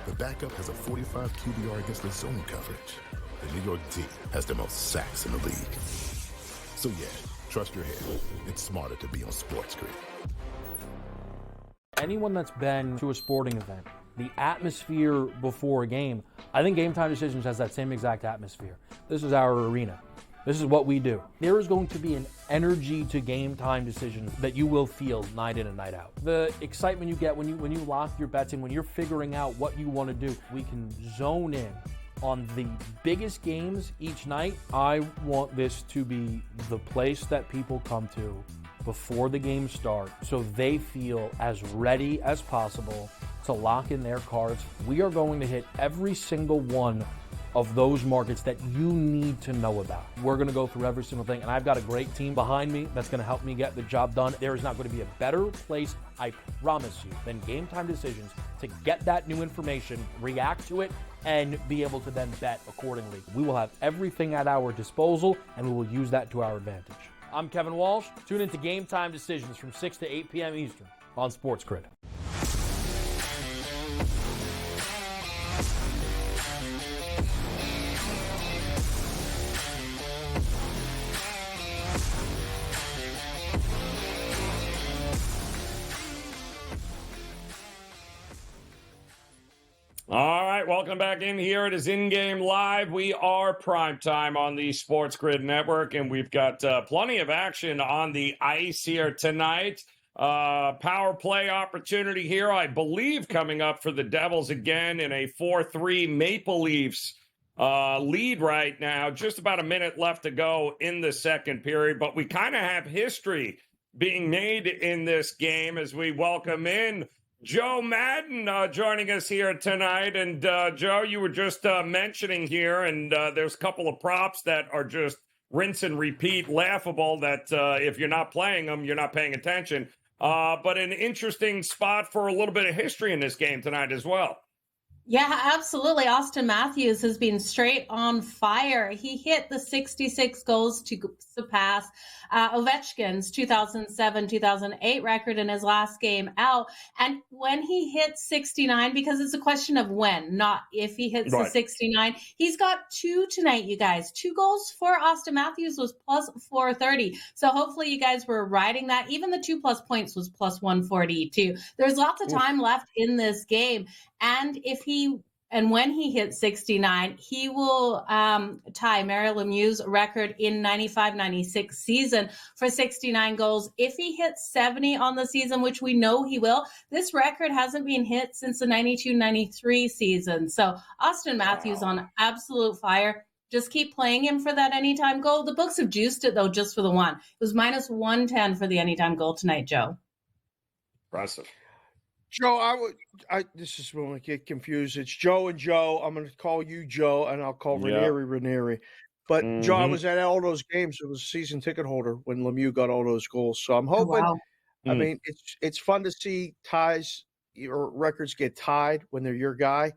The backup has a 45 QBR against the zone coverage. The New York D has the most sacks in the league. So yeah, trust your head. It's smarter to be on SportsGrid. Anyone that's been to a sporting event, the atmosphere before a game, I think Game Time Decisions has that same exact atmosphere. This is our arena. This is what we do. There is going to be an energy to Game Time Decisions that you will feel night in and night out. The excitement you get when you lock your bets in, when you're figuring out what you want to do, we can zone in on the biggest games each night. I want this to be the place that people come to before the game starts so they feel as ready as possible to lock in their cards. We are going to hit every single one of those markets that you need to know about. We're going to go through every single thing, and I've got a great team behind me that's going to help me get the job done. There is not going to be a better place, I promise you, than Game Time Decisions to get that new information, react to it, and be able to then bet accordingly. We will have everything at our disposal, and we will use that to our advantage. I'm Kevin Walsh. Tune into Game Time Decisions from 6 to 8 p.m. Eastern on SportsGrid. All right, welcome back in here. It is In-Game Live. We are PrimeTime on the SportsGrid Network, and we've got plenty of action on the ice here tonight. Power play opportunity here, I believe, coming up for the Devils again in a 4-3 Maple Leafs lead right now. Just about a minute left to go in the second period, but we kind of have history being made in this game as we welcome in Joe Madden joining us here tonight. And Joe, you were just mentioning here, and there's a couple of props that are just rinse and repeat, laughable, that if you're not playing them, you're not paying attention. But an interesting spot for a little bit of history in this game tonight as well. Yeah, absolutely. Austin Matthews has been straight on fire. He hit the 66 goals to surpass Ovechkin's 2007-2008 record in his last game out. And when he hit 69, because it's a question of when, not if he hits the 69, he's got 2 tonight, you guys. 2 goals for Austin Matthews was plus 430. So hopefully you guys were riding that. Even the 2+ points was plus 142. There's lots of time left in this game. And when he hits 69, he will tie Mario Lemieux's record in 95-96 season for 69 goals. If he hits 70 on the season, which we know he will, this record hasn't been hit since the 92-93 season. So Austin Matthews on absolute fire. Just keep playing him for that anytime goal. The books have juiced it, though, just for the one. It was minus 110 for the anytime goal tonight, Joe. Impressive. Joe, this is when I get confused. It's Joe and Joe. I'm going to call you Joe, and I'll call Raineri. But Joe, I was at all those games. I was a season ticket holder when Lemieux got all those goals. So I'm hoping. I mean, it's fun to see ties or records get tied when they're your guy.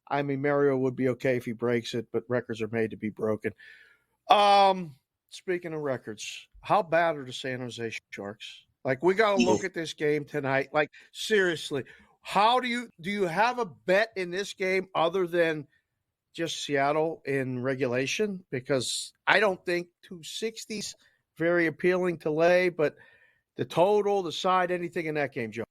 I mean, Mario would be okay if he breaks it, but records are made to be broken. Speaking of records, how bad are the San Jose Sharks? Like, we got to look at this game tonight. Like, seriously, how do you have a bet in this game other than just Seattle in regulation? Because I don't think 260's very appealing to lay, but the total, the side, anything in that game, Joe?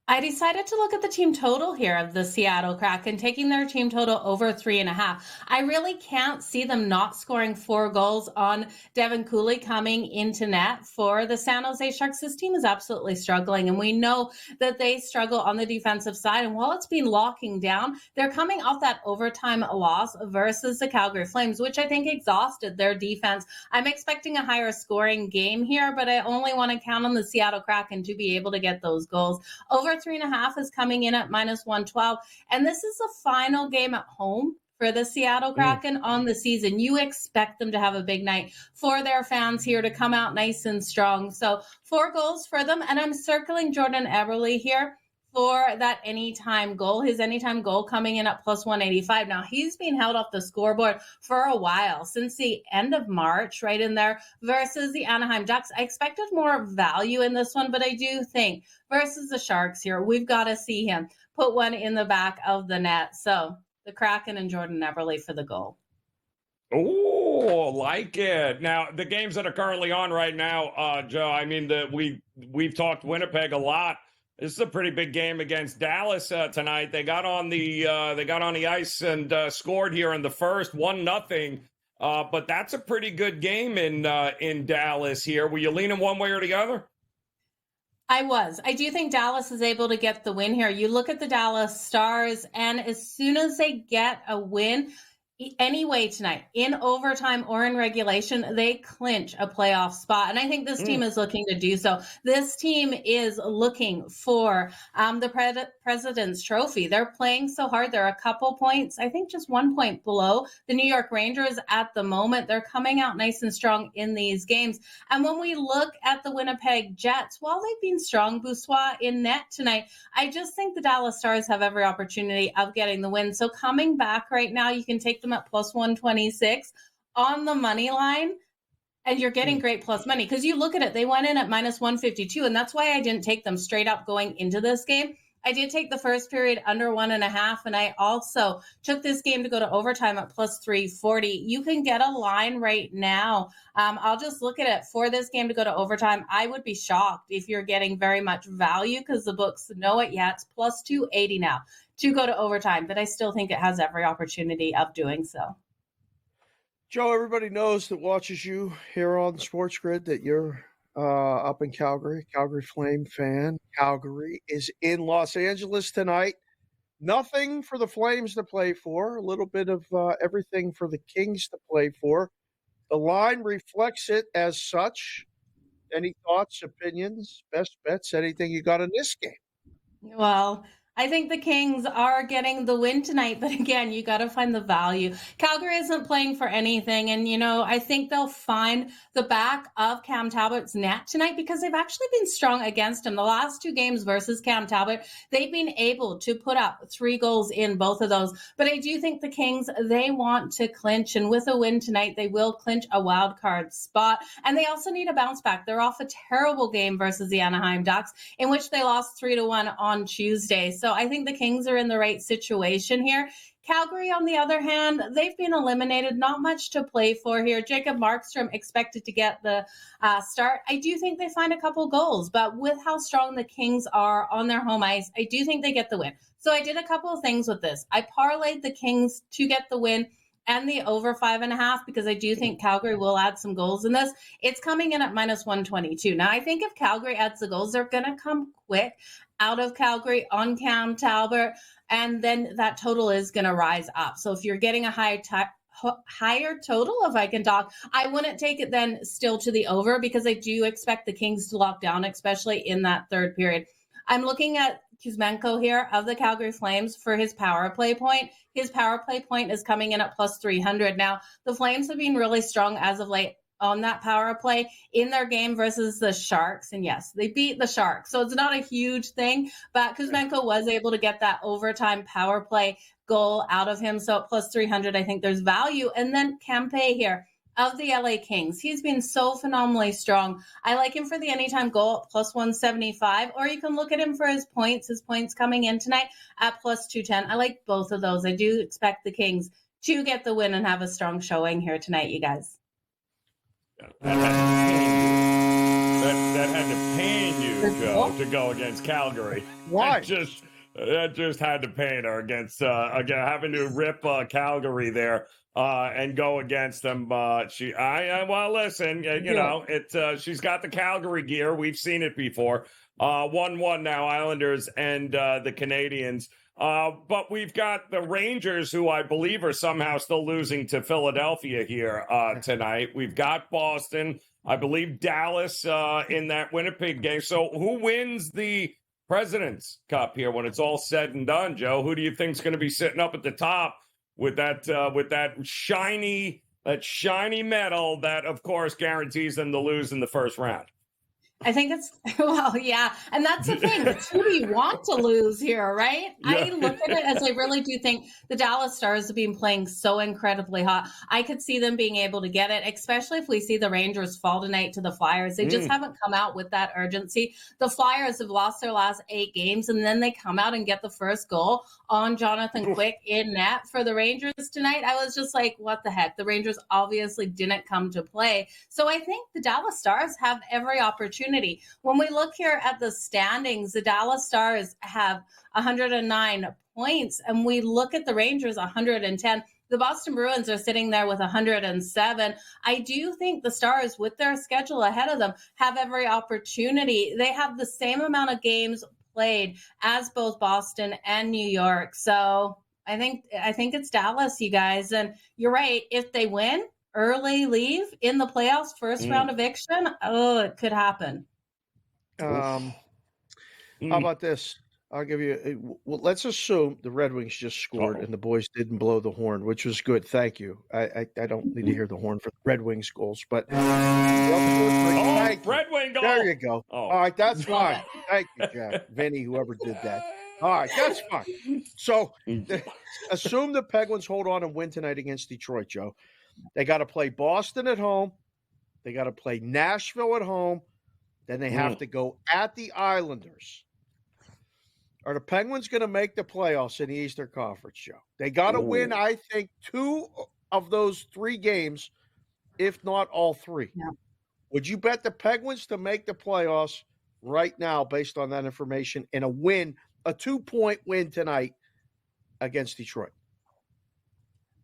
I decided to look at the team total here of the Seattle Kraken, taking their team total over 3.5. I really can't see them not scoring 4 goals on Devin Cooley coming into net for the San Jose Sharks. This team is absolutely struggling, and we know that they struggle on the defensive side. And while it's been locking down, they're coming off that overtime loss versus the Calgary Flames, which I think exhausted their defense. I'm expecting a higher scoring game here, but I only want to count on the Seattle Kraken to be able to get those goals. Over 3.5 is coming in at minus 112. And this is the final game at home for the Seattle Kraken on the season. You expect them to have a big night for their fans here, to come out nice and strong. So 4 goals for them. And I'm circling Jordan Eberle here for that anytime goal. His anytime goal coming in at plus 185. Now, he's been held off the scoreboard for a while, since the end of March, right in there, versus the Anaheim Ducks. I expected more value in this one, but I do think versus the Sharks here, we've got to see him put one in the back of the net. So the Kraken and Jordan Eberle for the goal. Oh, like it. Now, the games that are currently on right now, Joe, I mean, we've talked Winnipeg a lot. This is a pretty big game against Dallas tonight. They got on the ice and scored here in the first 1-0. But that's a pretty good game in Dallas here. Were you leaning one way or the other? I was. I do think Dallas is able to get the win here. You look at the Dallas Stars, and as soon as they get a win, anyway tonight, in overtime or in regulation, they clinch a playoff spot. And I think this team is looking to do so. This team is looking for the President's Trophy. They're playing so hard. They're a couple points, I think just 1 point below the New York Rangers at the moment. They're coming out nice and strong in these games. And when we look at the Winnipeg Jets, while they've been strong, Boussois in net tonight, I just think the Dallas Stars have every opportunity of getting the win. So coming back right now, you can take them at plus 126 on the money line, and you're getting great plus money, because you look at it, they went in at minus 152, and that's why I didn't take them straight up going into this game. I did take the first period under 1.5, and I also took this game to go to overtime at plus 340. You can get a line right now. I'll just look at it for this game to go to overtime. I would be shocked if you're getting very much value, because the books know it. Yeah, it's plus 280 now to go to overtime, but I still think it has every opportunity of doing so. Joe, everybody knows that watches you here on SportsGrid that you're up in Calgary Flame fan. Calgary is in Los Angeles tonight. Nothing for the Flames to play for, a little bit of everything for the Kings to play for. The line reflects it as such. Any thoughts, opinions, best bets, anything you got in this game? Well, I think the Kings are getting the win tonight, but again, you got to find the value. Calgary isn't playing for anything, and I think they'll find the back of Cam Talbot's net tonight because they've actually been strong against him. The last 2 games versus Cam Talbot, they've been able to put up 3 goals in both of those. But I do think the Kings, they want to clinch, and with a win tonight, they will clinch a wild card spot. And they also need a bounce back. They're off a terrible game versus the Anaheim Ducks, in which they lost 3-1 on Tuesday. So I think the Kings are in the right situation here. Calgary, on the other hand, they've been eliminated. Not much to play for here. Jacob Markstrom expected to get the start. I do think they find a couple goals, but with how strong the Kings are on their home ice, I do think they get the win. So I did a couple of things with this. I parlayed the Kings to get the win and the over 5.5 because I do think Calgary will add some goals in this. It's coming in at -122. Now, I think if Calgary adds the goals, they're going to come quick out of Calgary on Cam Talbot, and then that total is going to rise up. So if you're getting a higher total, if I can talk, I wouldn't take it then still to the over because I do expect the Kings to lock down, especially in that third period. I'm looking at Kuzmenko here of the Calgary Flames for his power play point. His power play point is coming in at +300. Now, the Flames have been really strong as of late on that power play in their game versus the Sharks. And yes, they beat the Sharks. So it's not a huge thing, but Kuzmenko was able to get that overtime power play goal out of him. So at +300, I think there's value. And then Kempe here of the LA Kings. He's been so phenomenally strong. I like him for the anytime goal at +175, or you can look at him for his points. His points coming in tonight at +210. I like both of those. I do expect the Kings to get the win and have a strong showing here tonight, you guys. That had to pain you, Joe, to go against Calgary. Why? That just had to pain her against again having to rip Calgary there and go against them. Well, listen, she's got the Calgary gear. We've seen it before. 1-1 now, Islanders and the Canadians. But we've got the Rangers, who I believe are somehow still losing to Philadelphia here tonight. We've got Boston, I believe Dallas in that Winnipeg game. So who wins the President's Cup here when it's all said and done, Joe? Who do you think is going to be sitting up at the top with that shiny medal that, of course, guarantees them to lose in the first round? I think it's, well, yeah. And that's the thing. It's who do you want to lose here, right? Yeah. I look at it as I really do think the Dallas Stars have been playing so incredibly hot. I could see them being able to get it, especially if we see the Rangers fall tonight to the Flyers. They just haven't come out with that urgency. The Flyers have lost their last 8 games, and then they come out and get the first goal on Jonathan Quick in net for the Rangers tonight. I was just like, what the heck? The Rangers obviously didn't come to play. So I think the Dallas Stars have every opportunity. When we look here at the standings, the Dallas Stars have 109 points, and we look at the Rangers 110. The Boston Bruins are sitting there with 107. I do think the Stars, with their schedule ahead of them, have every opportunity. They have the same amount of games played as both Boston and New York. So I think it's Dallas, you guys. And you're right. If they win, early leave in the playoffs, first round eviction, it could happen. How about this? I'll give you. Well, let's assume the Red Wings just scored and the boys didn't blow the horn, which was good. Thank you. I don't need to hear the horn for the Red Wings goals, but Red Wing goal. There you go. All right, that's fine. Thank you, Jack, Vinny, whoever did that. All right, that's fine. So, assume the Penguins hold on and win tonight against Detroit, Joe. They got to play Boston at home. They got to play Nashville at home. Then they have to go at the Islanders. Are the Penguins going to make the playoffs in the Eastern Conference, Joe? They got to win, I think, 2 of those 3 games, if not all 3. Yeah. Would you bet the Penguins to make the playoffs right now based on that information and a 2-point win tonight against Detroit?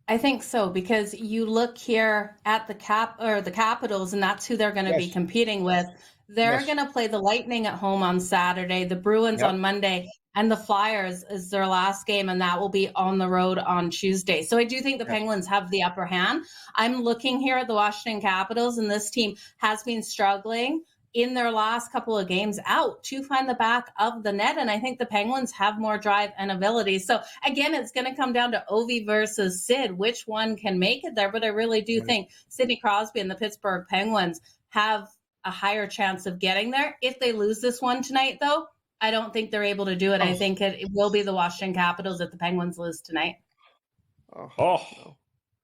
I think so, because you look here at the Capitals, and that's who they're going to be competing with. They're going to play the Lightning at home on Saturday, the Bruins on Monday, and the Flyers is their last game, and that will be on the road on Tuesday. So I do think the Penguins have the upper hand. I'm looking here at the Washington Capitals, and this team has been struggling in their last couple of games out to find the back of the net. And I think the Penguins have more drive and ability. So again, it's going to come down to Ovi versus Sid, which one can make it there. But I really do think Sidney Crosby and the Pittsburgh Penguins have a higher chance of getting there. If they lose this one tonight, though, I don't think they're able to do it. I think it will be the Washington Capitals if the Penguins lose tonight. How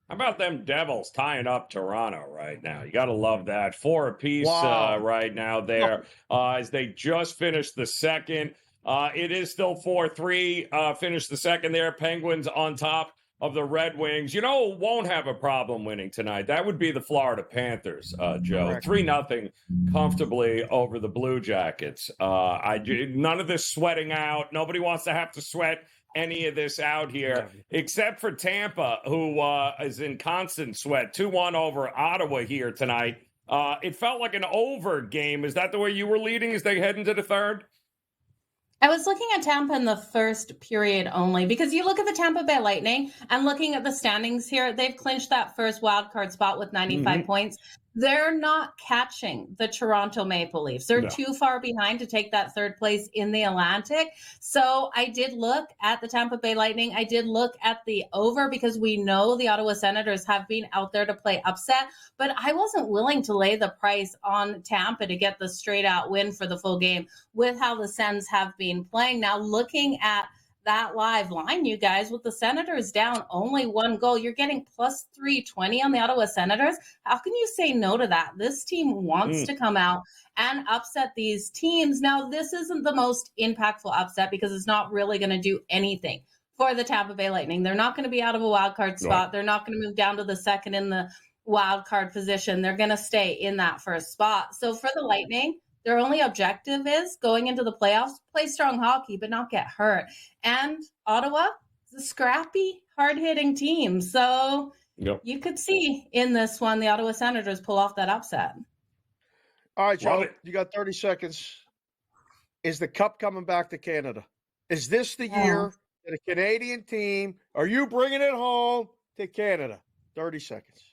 about them Devils tying up Toronto right now? You got to love that. 4 apiece right now there as they just finished the second. It is still 4-3. Finished the second there. Penguins on top of the Red Wings. You know who won't have a problem winning tonight? That would be the Florida Panthers, Joe. 3-0 comfortably over the Blue Jackets. None of this sweating out. Nobody wants to have to sweat any of this out here, except for Tampa, who is in constant sweat. 2-1 over Ottawa here tonight. It felt like an over game. Is that the way you were leading as they head into the third? I was looking at Tampa in the first period only, because you look at the Tampa Bay Lightning and looking at the standings here, they've clinched that first wild card spot with 95 points. They're not catching the Toronto Maple Leafs. They're too far behind to take that third place in the Atlantic. So I did look at the Tampa Bay Lightning. I did look at the over, because we know the Ottawa Senators have been out there to play upset, but I wasn't willing to lay the price on Tampa to get the straight out win for the full game with how the Sens have been playing. Now, looking at that live line, you guys, with the Senators down only 1 goal, you're getting plus 320 on the Ottawa Senators. How can you say no to that? This team wants to come out and upset these teams. Now, this isn't the most impactful upset, because it's not really going to do anything for the Tampa Bay Lightning. They're not going to be out of a wild card spot. They're not going to move down to the second in the wild card position. They're going to stay in that first spot. So for the Lightning, their only objective is going into the playoffs, play strong hockey, but not get hurt. And Ottawa is a scrappy, hard-hitting team. So you could see in this one the Ottawa Senators pull off that upset. All right, Joe, you got 30 seconds. Is the Cup coming back to Canada? Is this the year that a Canadian team, are you bringing it home to Canada? 30 seconds.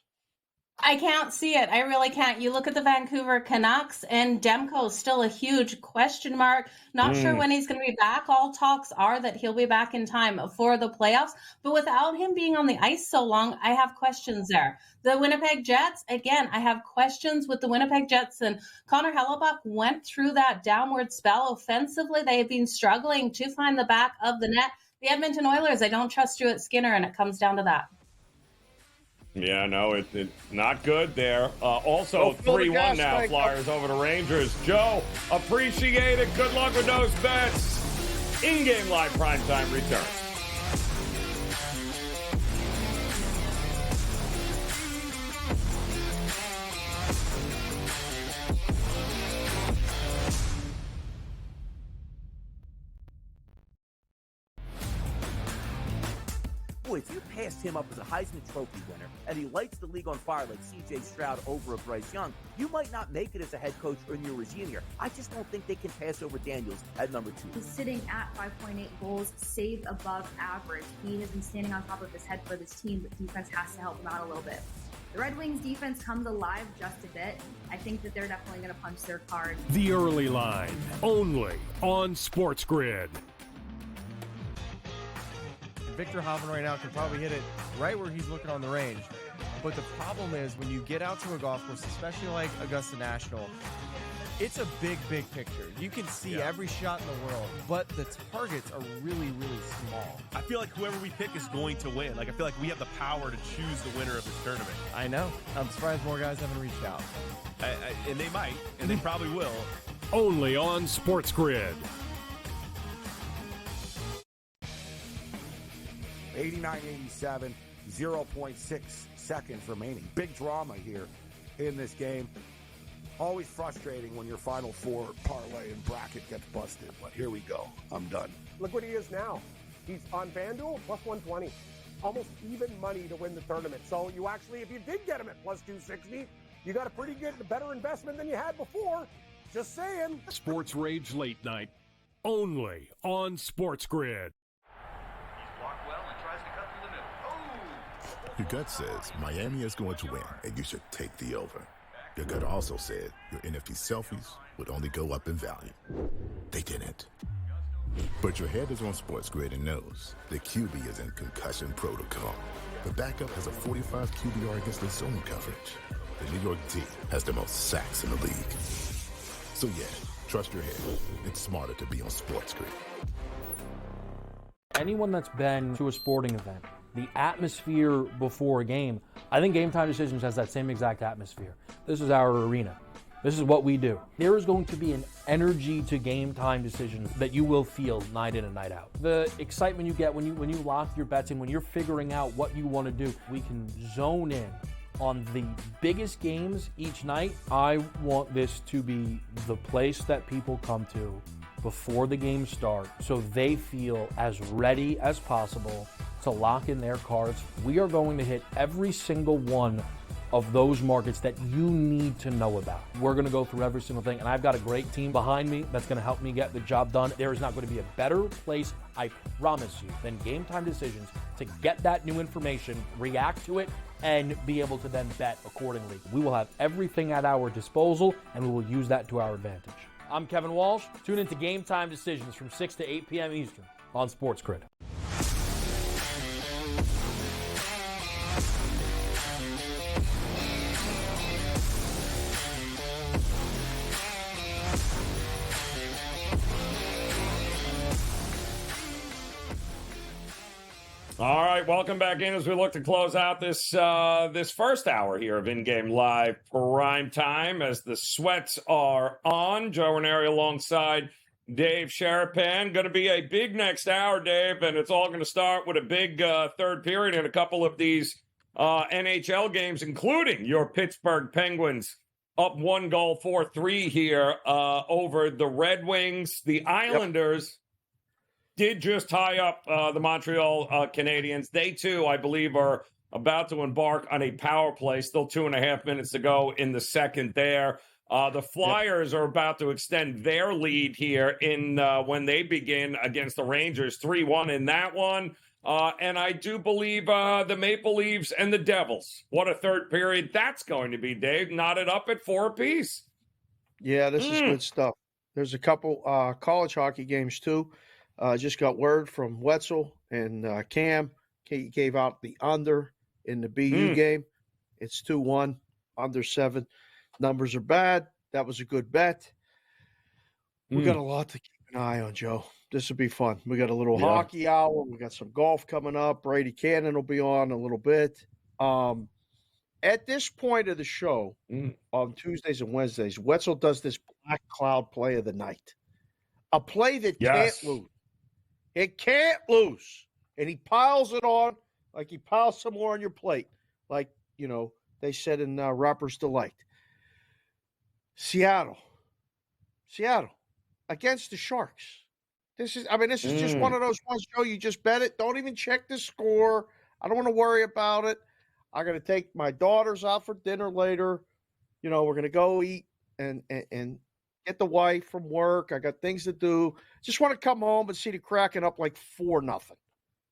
I can't see it. I really can't. You look at the Vancouver Canucks, and Demko is still a huge question mark. Not sure when he's going to be back. All talks are that he'll be back in time for the playoffs. But without him being on the ice so long, I have questions there. The Winnipeg Jets, again, I have questions with the Winnipeg Jets. And Connor Hellebuck went through that downward spell offensively. They have been struggling to find the back of the net. The Edmonton Oilers, I don't trust Stuart Skinner, and it comes down to that. Yeah, no, it's not good there. Also, 3-1 now, Flyers over the Rangers. Joe, appreciate it. Good luck with those bets. In-game live primetime returns. Boy, if you passed him up as a Heisman Trophy winner and he lights the league on fire like C.J. Stroud over a Bryce Young, you might not make it as a head coach or in your regime here. I just don't think they can pass over Daniels at number 2. He's sitting at 5.8 goals, saved above average. He has been standing on top of his head for this team, but defense has to help him out a little bit. The Red Wings defense comes alive just a bit. I think that they're definitely going to punch their card. The early line, only on SportsGrid. Victor Hovland right now can probably hit it right where he's looking on the range. But the problem is when you get out to a golf course, especially like Augusta National, it's a big, big picture. You can see every shot in the world, but the targets are really, really small. I feel like whoever we pick is going to win. Like, I feel like we have the power to choose the winner of this tournament. I know. I'm surprised more guys haven't reached out. And they might, and they probably will. Only on SportsGrid. 89-87, 0.6 seconds remaining. Big drama here in this game. Always frustrating when your Final Four parlay and bracket gets busted, but here we go. I'm done. Look what he is now. He's on FanDuel, plus 120. Almost even money to win the tournament. So you actually, if you did get him at plus 260, you got a pretty good, better investment than you had before. Just saying. Sports Rage Late Night, only on SportsGrid. Your gut says Miami is going to win, and you should take the over. Your gut also said your NFT selfies would only go up in value. They didn't. But your head is on SportsGrid and knows the QB is in concussion protocol. The backup has a 45 QBR against the zone coverage. The New York D has the most sacks in the league. So yeah, trust your head. It's smarter to be on SportsGrid. Anyone that's been to a sporting event, the atmosphere before a game, I think Game Time Decisions has that same exact atmosphere. This is our arena. This is what we do. There is going to be an energy to Game Time Decisions that you will feel night in and night out. The excitement you get when you lock your bets in, when you're figuring out what you want to do, we can zone in on the biggest games each night. I want this to be the place that people come to before the games start so they feel as ready as possible to lock in their cards. We are going to hit every single one of those markets that you need to know about. We're going to go through every single thing, and I've got a great team behind me that's going to help me get the job done. There is not going to be a better place, I promise you, than Game Time Decisions to get that new information, react to it, and be able to then bet accordingly. We will have everything at our disposal, and we will use that to our advantage. I'm Kevin Walsh. Tune into Game Time Decisions from 6 to 8 p.m. Eastern on SportsGrid. All right, welcome back in as we look to close out this first hour here of In-Game Live Prime Time as the sweats are on. Joe Raineri alongside Dave Sharapan. Going to be a big next hour, Dave, and it's all going to start with a big third period in a couple of these NHL games, including your Pittsburgh Penguins up 1-goal, 4-3 here over the Red Wings. The Islanders did just tie up the Montreal Canadiens. They, too, I believe, are about to embark on a power play. Still 2.5 minutes to go in the second there. The Flyers are about to extend their lead here in when they begin against the Rangers, 3-1 in that one. And I do believe the Maple Leafs and the Devils. What a third period that's going to be, Dave. Knotted up at 4 apiece. Yeah, this is good stuff. There's a couple college hockey games, too. Just got word from Wetzel and Cam. He gave out the under in the BU game. It's 2-1, under 7. Numbers are bad. That was a good bet. We got a lot to keep an eye on, Joe. This will be fun. We got a little hockey hour. We got some golf coming up. Brady Cannon will be on a little bit. At this point of the show, on Tuesdays and Wednesdays, Wetzel does this Black Cloud play of the night. A play that can't lose. It can't lose. And he piles it on like he piles some more on your plate. Like, you know, they said in Rapper's Delight. Seattle against the Sharks. This is just one of those ones, Joe, you just bet it. Don't even check the score. I don't want to worry about it. I'm going to take my daughters out for dinner later. You know, we're going to go eat and get the wife from work. I got things to do. Just want to come home and see the Kraken up like 4-0.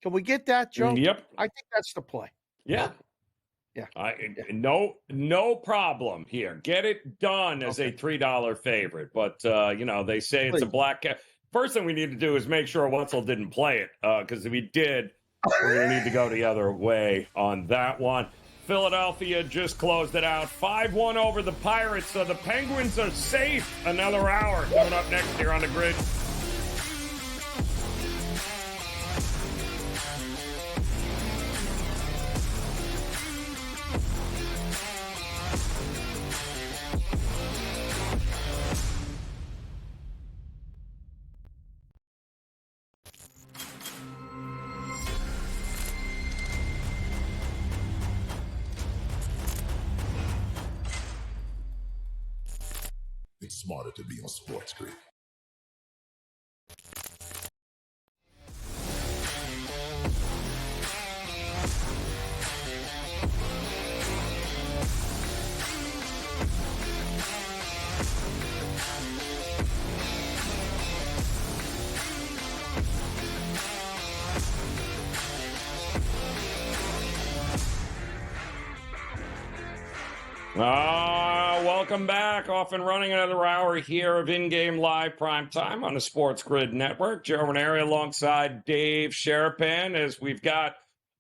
Can we get that, Joe? Yep. I think that's the play. Yeah. No problem here. Get it done as a $3 favorite. But, you know, they say it's a black cat. First thing we need to do is make sure Wetzel didn't play it, because if he did, we're going to need to go the other way on that one. Philadelphia just closed it out. 5-1 over the Pirates, so the Penguins are safe. Another hour coming up next here on the grid. It's smarter to be on SportsGrid. Welcome back. Off and running another hour here of in-game live primetime on the SportsGrid Network. Joe Raineri alongside Dave Sharapan as we got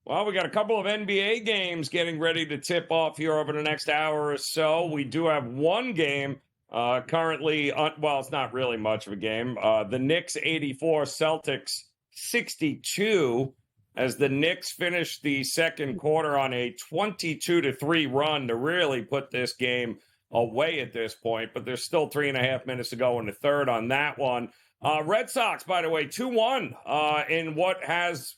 a couple of NBA games getting ready to tip off here over the next hour or so. We do have one game currently, it's not really much of a game. The Knicks 84, Celtics 62. As the Knicks finish the second quarter on a 22-3 run to really put this game away at this point, but there's still 3.5 minutes to go in the third on that one. Red Sox, by the way, 2-1 in what has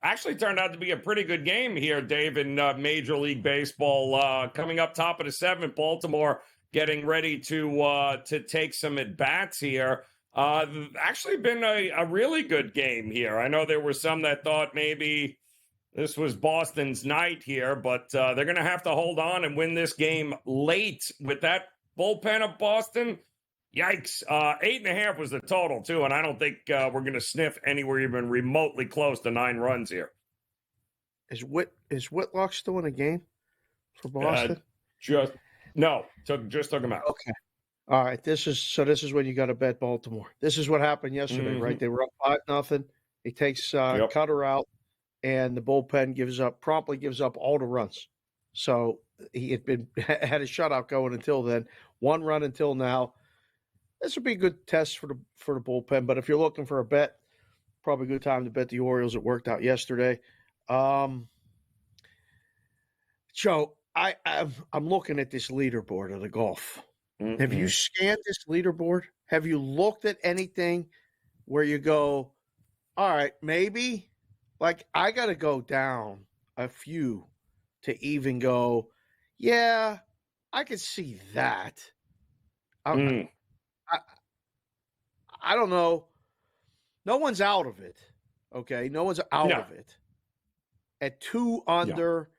actually turned out to be a pretty good game here, Dave, in Major League Baseball. Coming up top of the seventh, Baltimore getting ready to take some at-bats here. Actually been a really good game here. I know there were some that thought maybe this was Boston's night here, but they're going to have to hold on and win this game late with that bullpen of Boston. Yikes. 8.5 was the total, too, and I don't think we're going to sniff anywhere even remotely close to 9 runs here. Is Whitlock still in a game for Boston? Just took him out. Okay. All right, this is when you got to bet Baltimore. This is what happened yesterday, right? They were up 5-0. He takes Cutter out, and the bullpen promptly gives up all the runs. So he had a shutout going until then, 1 run until now. This would be a good test for the bullpen. But if you're looking for a bet, probably a good time to bet the Orioles. It worked out yesterday. Joe, I'm looking at this leaderboard of the golf. Mm-hmm. Have you scanned this leaderboard? Have you looked at anything where you go, all right, maybe? Like, I got to go down a few to even go, yeah, I could see that. I don't know. No one's out of it, okay? No one's out of it. At 2 under,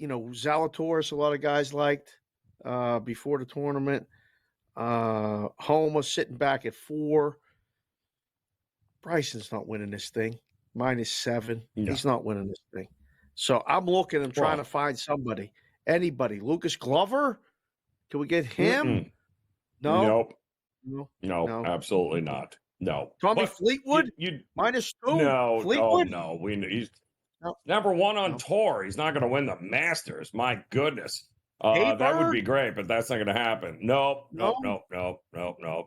Zalatoris, a lot of guys liked. Before the tournament. Homa sitting back at 4. Bryson's not winning this thing. -7. No. He's not winning this thing. So I'm looking and trying to find somebody. Anybody. Lucas Glover? Can we get him? No. No, absolutely not. No. Tommy Fleetwood? -2? No. Fleetwood? Oh, no. He's number 1 on tour. He's not going to win the Masters. My goodness. That would be great, but that's not going to happen. Nope.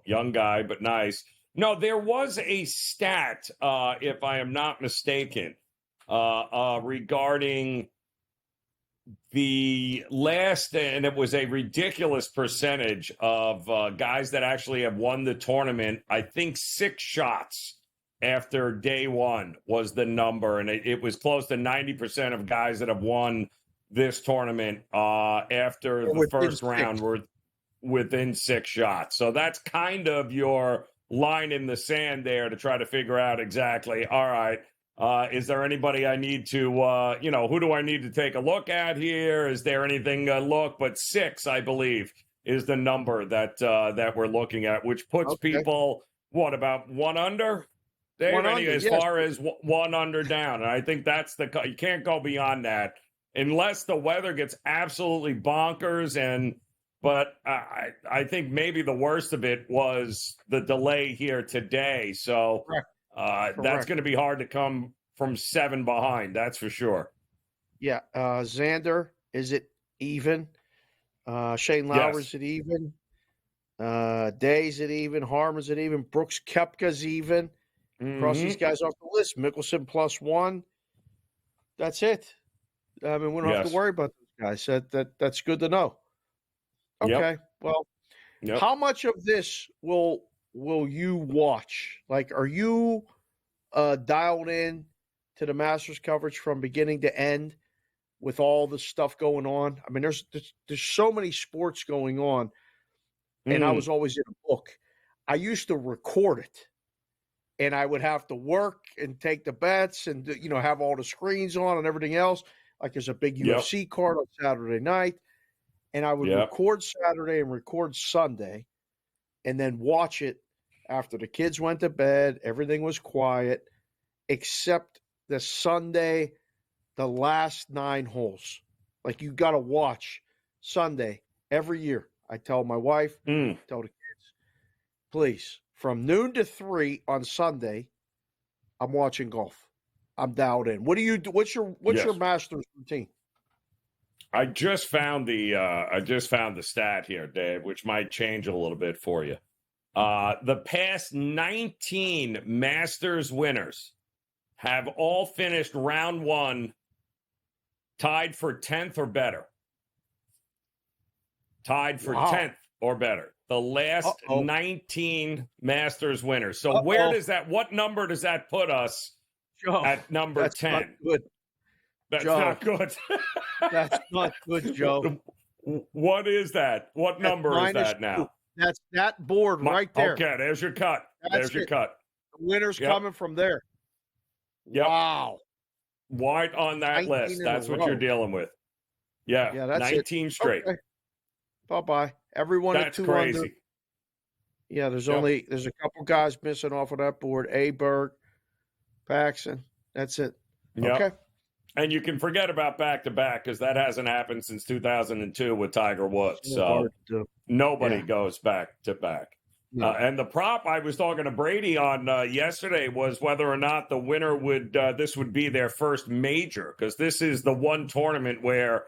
Young guy, but nice. No, there was a stat, if I am not mistaken, regarding the last, and it was a ridiculous percentage of guys that actually have won the tournament. I think 6 shots after day 1 was the number, and it was close to 90% of guys that have won this tournament after the first round were within 6 shots. So that's kind of your line in the sand there to try to figure out exactly, all right, is there anybody I need to, who do I need to take a look at here? Is there anything but 6, I believe, is the number that we're looking at, which puts people, about 1 under? Dave, 1 under, as far as 1 under down. And I think that's you can't go beyond that. Unless the weather gets absolutely bonkers, but I think maybe the worst of it was the delay here today. So that's going to be hard to come from 7 behind. That's for sure. Yeah. Xander, is it even? Shane Lowry's it even? Day's it even? Harmon's it even? Brooks Koepka's even? Cross these guys off the list. Mickelson +1. That's it. I mean, we don't have to worry about those guys. That's good to know. Okay. Well, how much of this will you watch? Like, are you dialed in to the Masters coverage from beginning to end with all the stuff going on? I mean, there's so many sports going on, and I was always in a book. I used to record it, and I would have to work and take the bets and have all the screens on and everything else. Like there's a big UFC card on Saturday night, and I would record Saturday and record Sunday, and then watch it after the kids went to bed. Everything was quiet, except the Sunday, the last 9 holes. Like you got to watch Sunday every year. I tell my wife, tell the kids, please, from noon to 3 on Sunday, I'm watching golf. I'm dialed in. What do you do? What's your Masters routine? I just found the stat here, Dave, which might change it a little bit for you. The past 19 Masters winners have all finished round one tied for 10th or better. Tied for 10th or better. The last 19 Masters winners. So what number does that put us at number 10? Not good. That's Joe, not good. That's not good, Joe. What is that? What number is that now? That's that board right there. Okay, there's your cut. There's your cut. The winner's coming from there. Yep. Wow. White on that list. That's what you're dealing with. Yeah, that's 19 straight. Okay. Bye-bye. Everyone at 2 crazy. under. Yeah, there's a couple guys missing off of that board. Aberg, Paxson. That's it. Yep. Okay. And you can forget about back-to-back because that hasn't happened since 2002 with Tiger Woods. So nobody goes back-to-back. No. And the prop I was talking to Brady on yesterday was whether or not the winner would this would be their first major, because this is the one tournament where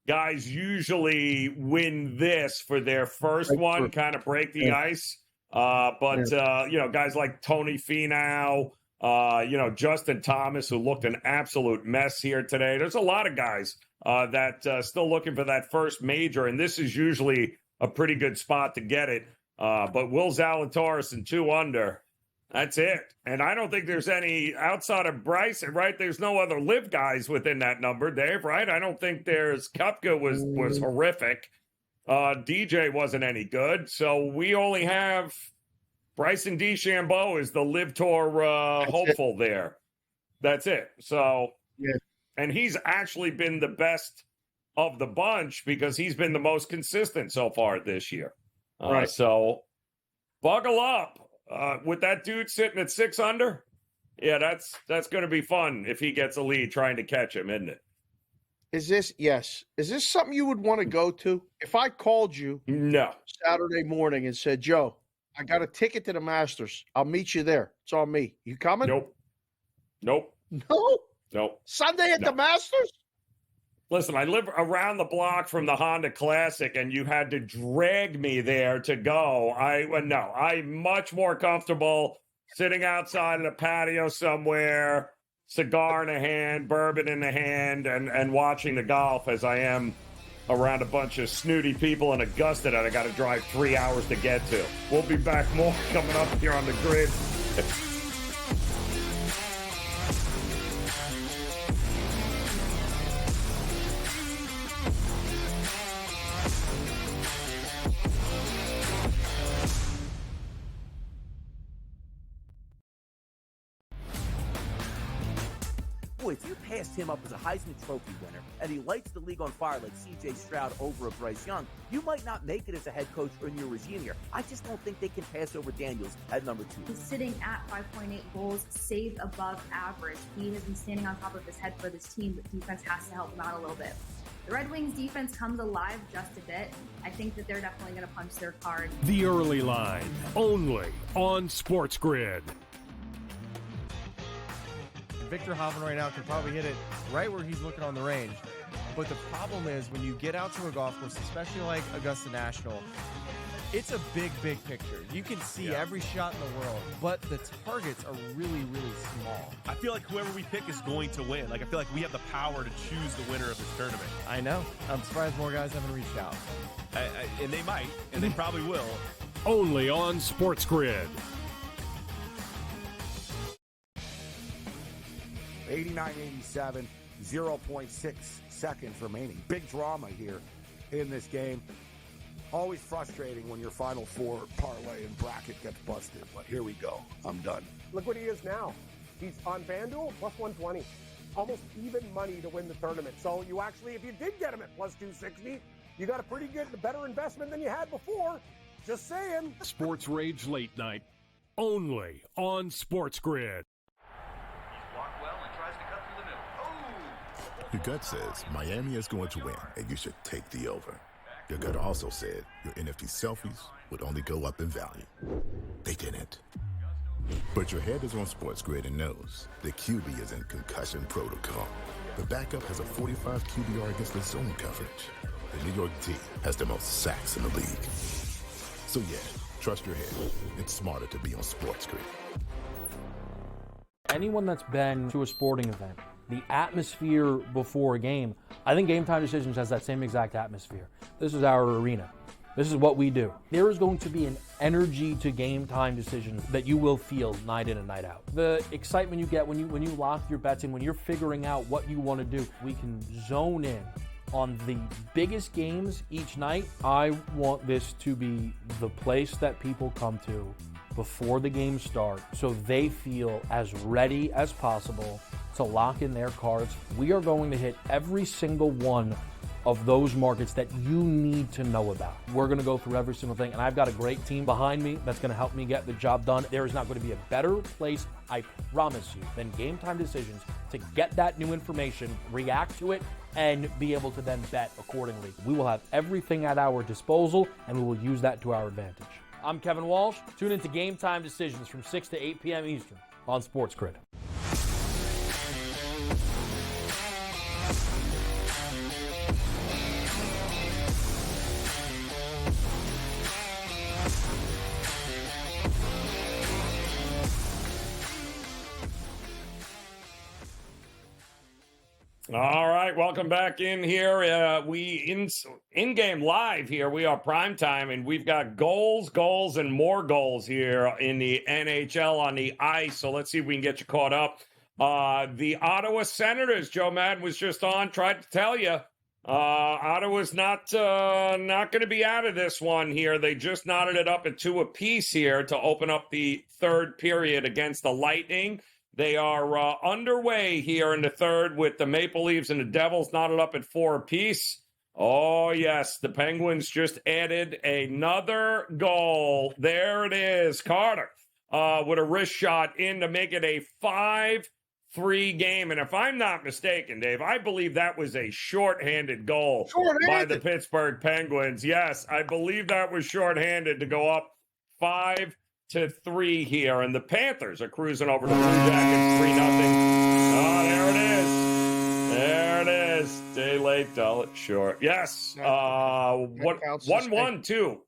guys usually win this for their first one, kind of break the ice. But guys like Tony Finau, Justin Thomas, who looked an absolute mess here today. There's a lot of guys that still looking for that first major, and this is usually a pretty good spot to get it. But Will Zalatoris and 2 under, that's it. And I don't think there's any outside of Bryson, right? There's no other live guys within that number, Dave, right? I don't think there's Koepka was horrific. DJ wasn't any good. So we only have Bryson DeChambeau is the Live Tour hopeful there. That's it. So, and he's actually been the best of the bunch because he's been the most consistent so far this year. So buckle up with that dude sitting at 6 under. Yeah, that's going to be fun if he gets a lead trying to catch him, isn't it? Is this something you would want to go to? If I called you Saturday morning and said, Joe, I got a ticket to the Masters. I'll meet you there. It's on me. You coming? Nope. No? Sunday at the Masters? Listen, I live around the block from the Honda Classic, and you had to drag me there to go. I'm much more comfortable sitting outside in a patio somewhere, cigar in a hand, bourbon in the hand, and watching the golf as I am around a bunch of snooty people in Augusta that I got to drive 3 hours to get to. We'll be back more coming up here on the grid. If you passed him up as a Heisman Trophy winner and he lights the league on fire like C.J. Stroud over a Bryce Young, you might not make it as a head coach or in your regime here. I just don't think they can pass over Daniels at number 2. He's sitting at 5.8 goals saved above average. He has been standing on top of his head for this team, but defense has to help him out a little bit. The Red Wings defense comes alive just a bit. I think that they're definitely going to punch their card. The early line, only on SportsGrid. Victor Hovland right now can probably hit it right where he's looking on the range. But the problem is when you get out to a golf course, especially like Augusta National, it's a big, big picture. You can see every shot in the world, but the targets are really, really small. I feel like whoever we pick is going to win. I feel like we have the power to choose the winner of this tournament. I know. I'm surprised more guys haven't reached out. And they might, and they probably will. Only on SportsGrid. 89-87, 0.6 seconds remaining. Big drama here in this game. Always frustrating when your Final Four parlay and bracket gets busted, but here we go. I'm done. Look what he is now. He's on FanDuel, plus 120. Almost even money to win the tournament. So you actually, if you did get him at plus 260, you got a pretty good, better investment than you had before. Just saying. Sports Rage Late Night, only on SportsGrid. Your gut says Miami is going to win, and you should take the over. Your gut also said your NFT selfies would only go up in value. They didn't. But your head is on SportsGrid and knows the QB is in concussion protocol. The backup has a 45 QBR against the zone coverage. The New York D has the most sacks in the league. So yeah, trust your head. It's smarter to be on SportsGrid. Anyone that's been to a sporting event, the atmosphere before a game, I think Game Time Decisions has that same exact atmosphere. This is our arena. This is what we do. There is going to be an energy to Game Time Decisions that you will feel night in and night out. The excitement you get when you lock your bets in, when you're figuring out what you want to do, we can zone in on the biggest games each night. I want this to be the place that people come to before the games start so they feel as ready as possible to lock in their cards. We are going to hit every single one of those markets that you need to know about. We're going to go through every single thing, and I've got a great team behind me that's going to help me get the job done. There is not going to be a better place, I promise you, than Game Time Decisions to get that new information, react to it, and be able to then bet accordingly. We will have everything at our disposal, and we will use that to our advantage. I'm Kevin Walsh. Tune into Game Time Decisions from 6 to 8 p.m. Eastern on SportsGrid. All right, welcome back in here. We in-game live here. We are primetime, and we've got goals, and more goals here in the NHL on the ice. So let's see if we can get you caught up. The Ottawa Senators, Joe Madden was just on, tried to tell you. Ottawa's not going to be out of this one here. They just knotted it up at 2 apiece here to open up the third period against the Lightning. They are underway here in the third with the Maple Leafs and the Devils knotted up at 4 apiece. Oh, yes, the Penguins just added another goal. There it is. Carter with a wrist shot in to make it a 5-3 game. And if I'm not mistaken, Dave, I believe that was a shorthanded goal by the Pittsburgh Penguins. Yes, I believe that was shorthanded to go up 5-3 here, and the Panthers are cruising over the Blue Jackets 3-0. Oh, there it is. There it is. Day late, dull it short. Yes. 1-1 too.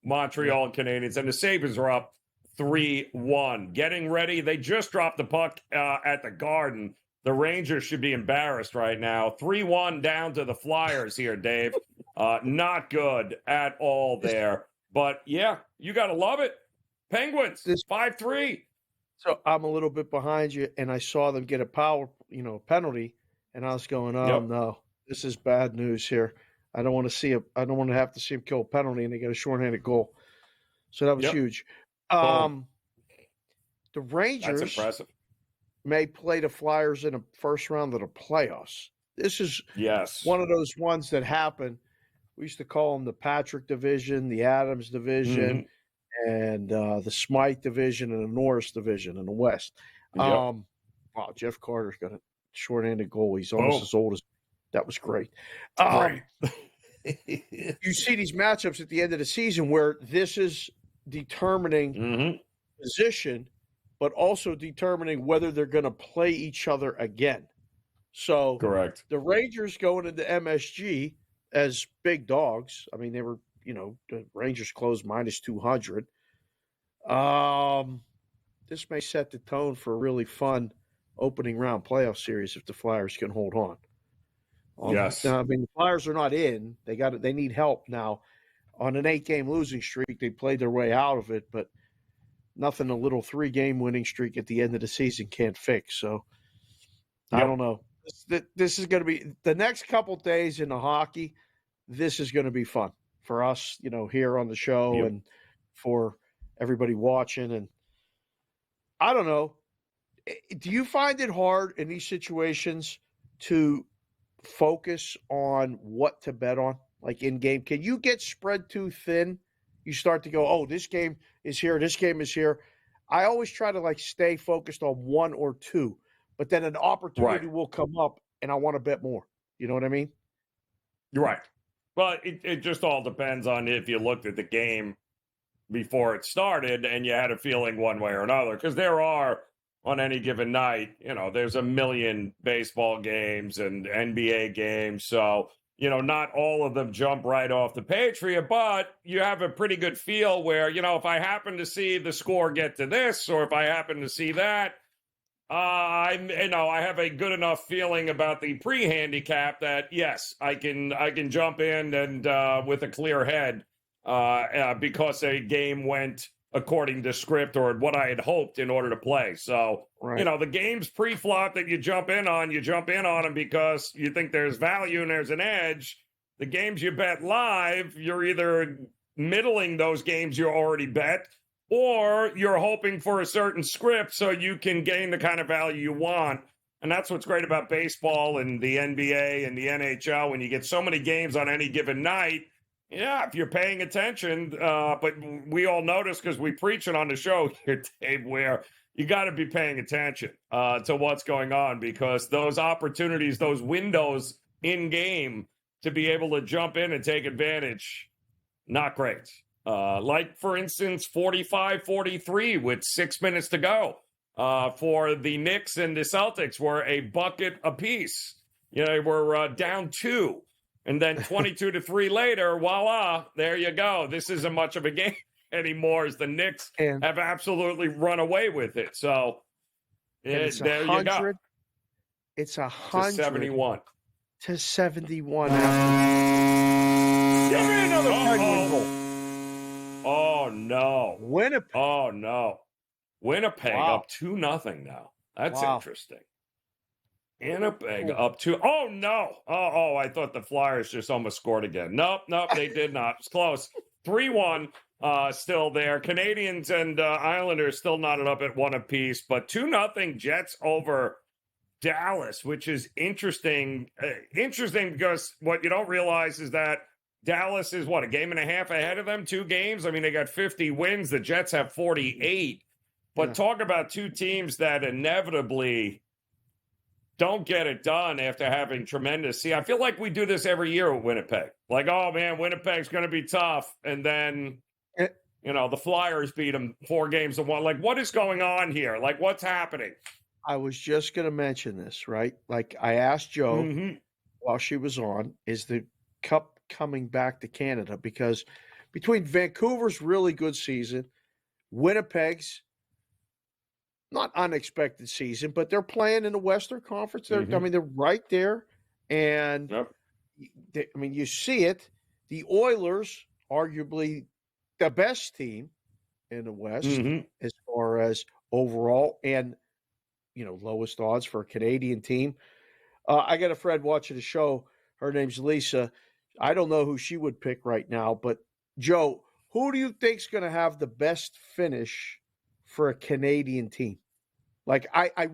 Montreal Canadiens, and the Sabres are up 3-1. Getting ready. They just dropped the puck at the Garden. The Rangers should be embarrassed right now. 3-1 down to the Flyers here, Dave. Not good at all there. But yeah, you got to love it. Penguins, 5-3. So I'm a little bit behind you, and I saw them get a penalty, and I was going, "Oh no, this is bad news here. I don't want to have to see him kill a penalty, and they get a shorthanded goal." So that was huge. The Rangers may play the Flyers in the first round of the playoffs. This is one of those ones that happen. We used to call them the Patrick division, the Adams division. And the Smythe division and the Norris division in the West. Wow, Jeff Carter's got a short-handed goal. He's almost as old as – that was great. You see these matchups at the end of the season where this is determining position, but also determining whether they're going to play each other again. So the Rangers going into MSG as big dogs. I mean, they were – the Rangers closed minus 200. This may set the tone for a really fun opening round playoff series if the Flyers can hold on. Yes. I mean, the Flyers are not in. They need help now. On an 8-game losing streak, they played their way out of it, but nothing a little 3-game winning streak at the end of the season can't fix. So I don't know. This is going to be the next couple days in the hockey. This is going to be fun for us, here on the show and for everybody watching. And I don't know, do you find it hard in these situations to focus on what to bet on? Like in game, can you get spread too thin? You start to go, oh, this game is here. This game is here. I always try to stay focused on one or two, but then an opportunity will come up and I want to bet more. You know what I mean? You're right. Well, it just all depends on if you looked at the game before it started and you had a feeling one way or another. Because there are, on any given night, there's a million baseball games and NBA games. So, not all of them jump right off the page for you, but you have a pretty good feel where, if I happen to see the score get to this, or if I happen to see that, I have a good enough feeling about the pre-handicap that yes, I can jump in and with a clear head because a game went according to script or what I had hoped in order to play. So the games pre-flop that you jump in on them because you think there's value and there's an edge. The games you bet live, you're either middling those games you already bet, or you're hoping for a certain script so you can gain the kind of value you want. And that's what's great about baseball and the NBA and the NHL. When you get so many games on any given night, if you're paying attention, but we all notice because we preach it on the show here, Dave, where you got to be paying attention to what's going on, because those opportunities, those windows in game to be able to jump in and take advantage, not great. Like, for instance, 45-43 with 6 minutes to go for the Knicks and the Celtics were a bucket apiece. We're down 2. And then 22-3 later, voila, there you go. This isn't much of a game anymore, as the Knicks have absolutely run away with it. So there you go. It's 100 to 71. 71. Give me another Penguin goal. Oh, no. Winnipeg. Oh, no. Winnipeg up 2-0 now. That's interesting. Winnipeg up 2. Oh, no. Oh, I thought the Flyers just almost scored again. Nope, they did not. It's close. 3-1 still there. Canadians and Islanders still knotted up at 1 apiece, but 2-0 Jets over Dallas, which is interesting. Interesting because what you don't realize is that Dallas is, a game and a half ahead of them, 2 games? I mean, they got 50 wins. The Jets have 48. But talk about two teams that inevitably don't get it done after having tremendous. See, I feel like we do this every year with Winnipeg. Like, oh, man, Winnipeg's going to be tough. And then, the Flyers beat them 4 games to 1. Like, what is going on here? Like, what's happening? I was just going to mention this, right? Like, I asked Joe while she was on, is the Cup coming back to Canada? Because between Vancouver's really good season, Winnipeg's not unexpected season, but they're playing in the Western Conference. I mean, they're right there. And, you see it. The Oilers, arguably the best team in the West as far as overall and, lowest odds for a Canadian team. I got a friend watching the show. Her name's Lisa. I don't know who she would pick right now, but Joe, who do you think's going to have the best finish for a Canadian team? Like, I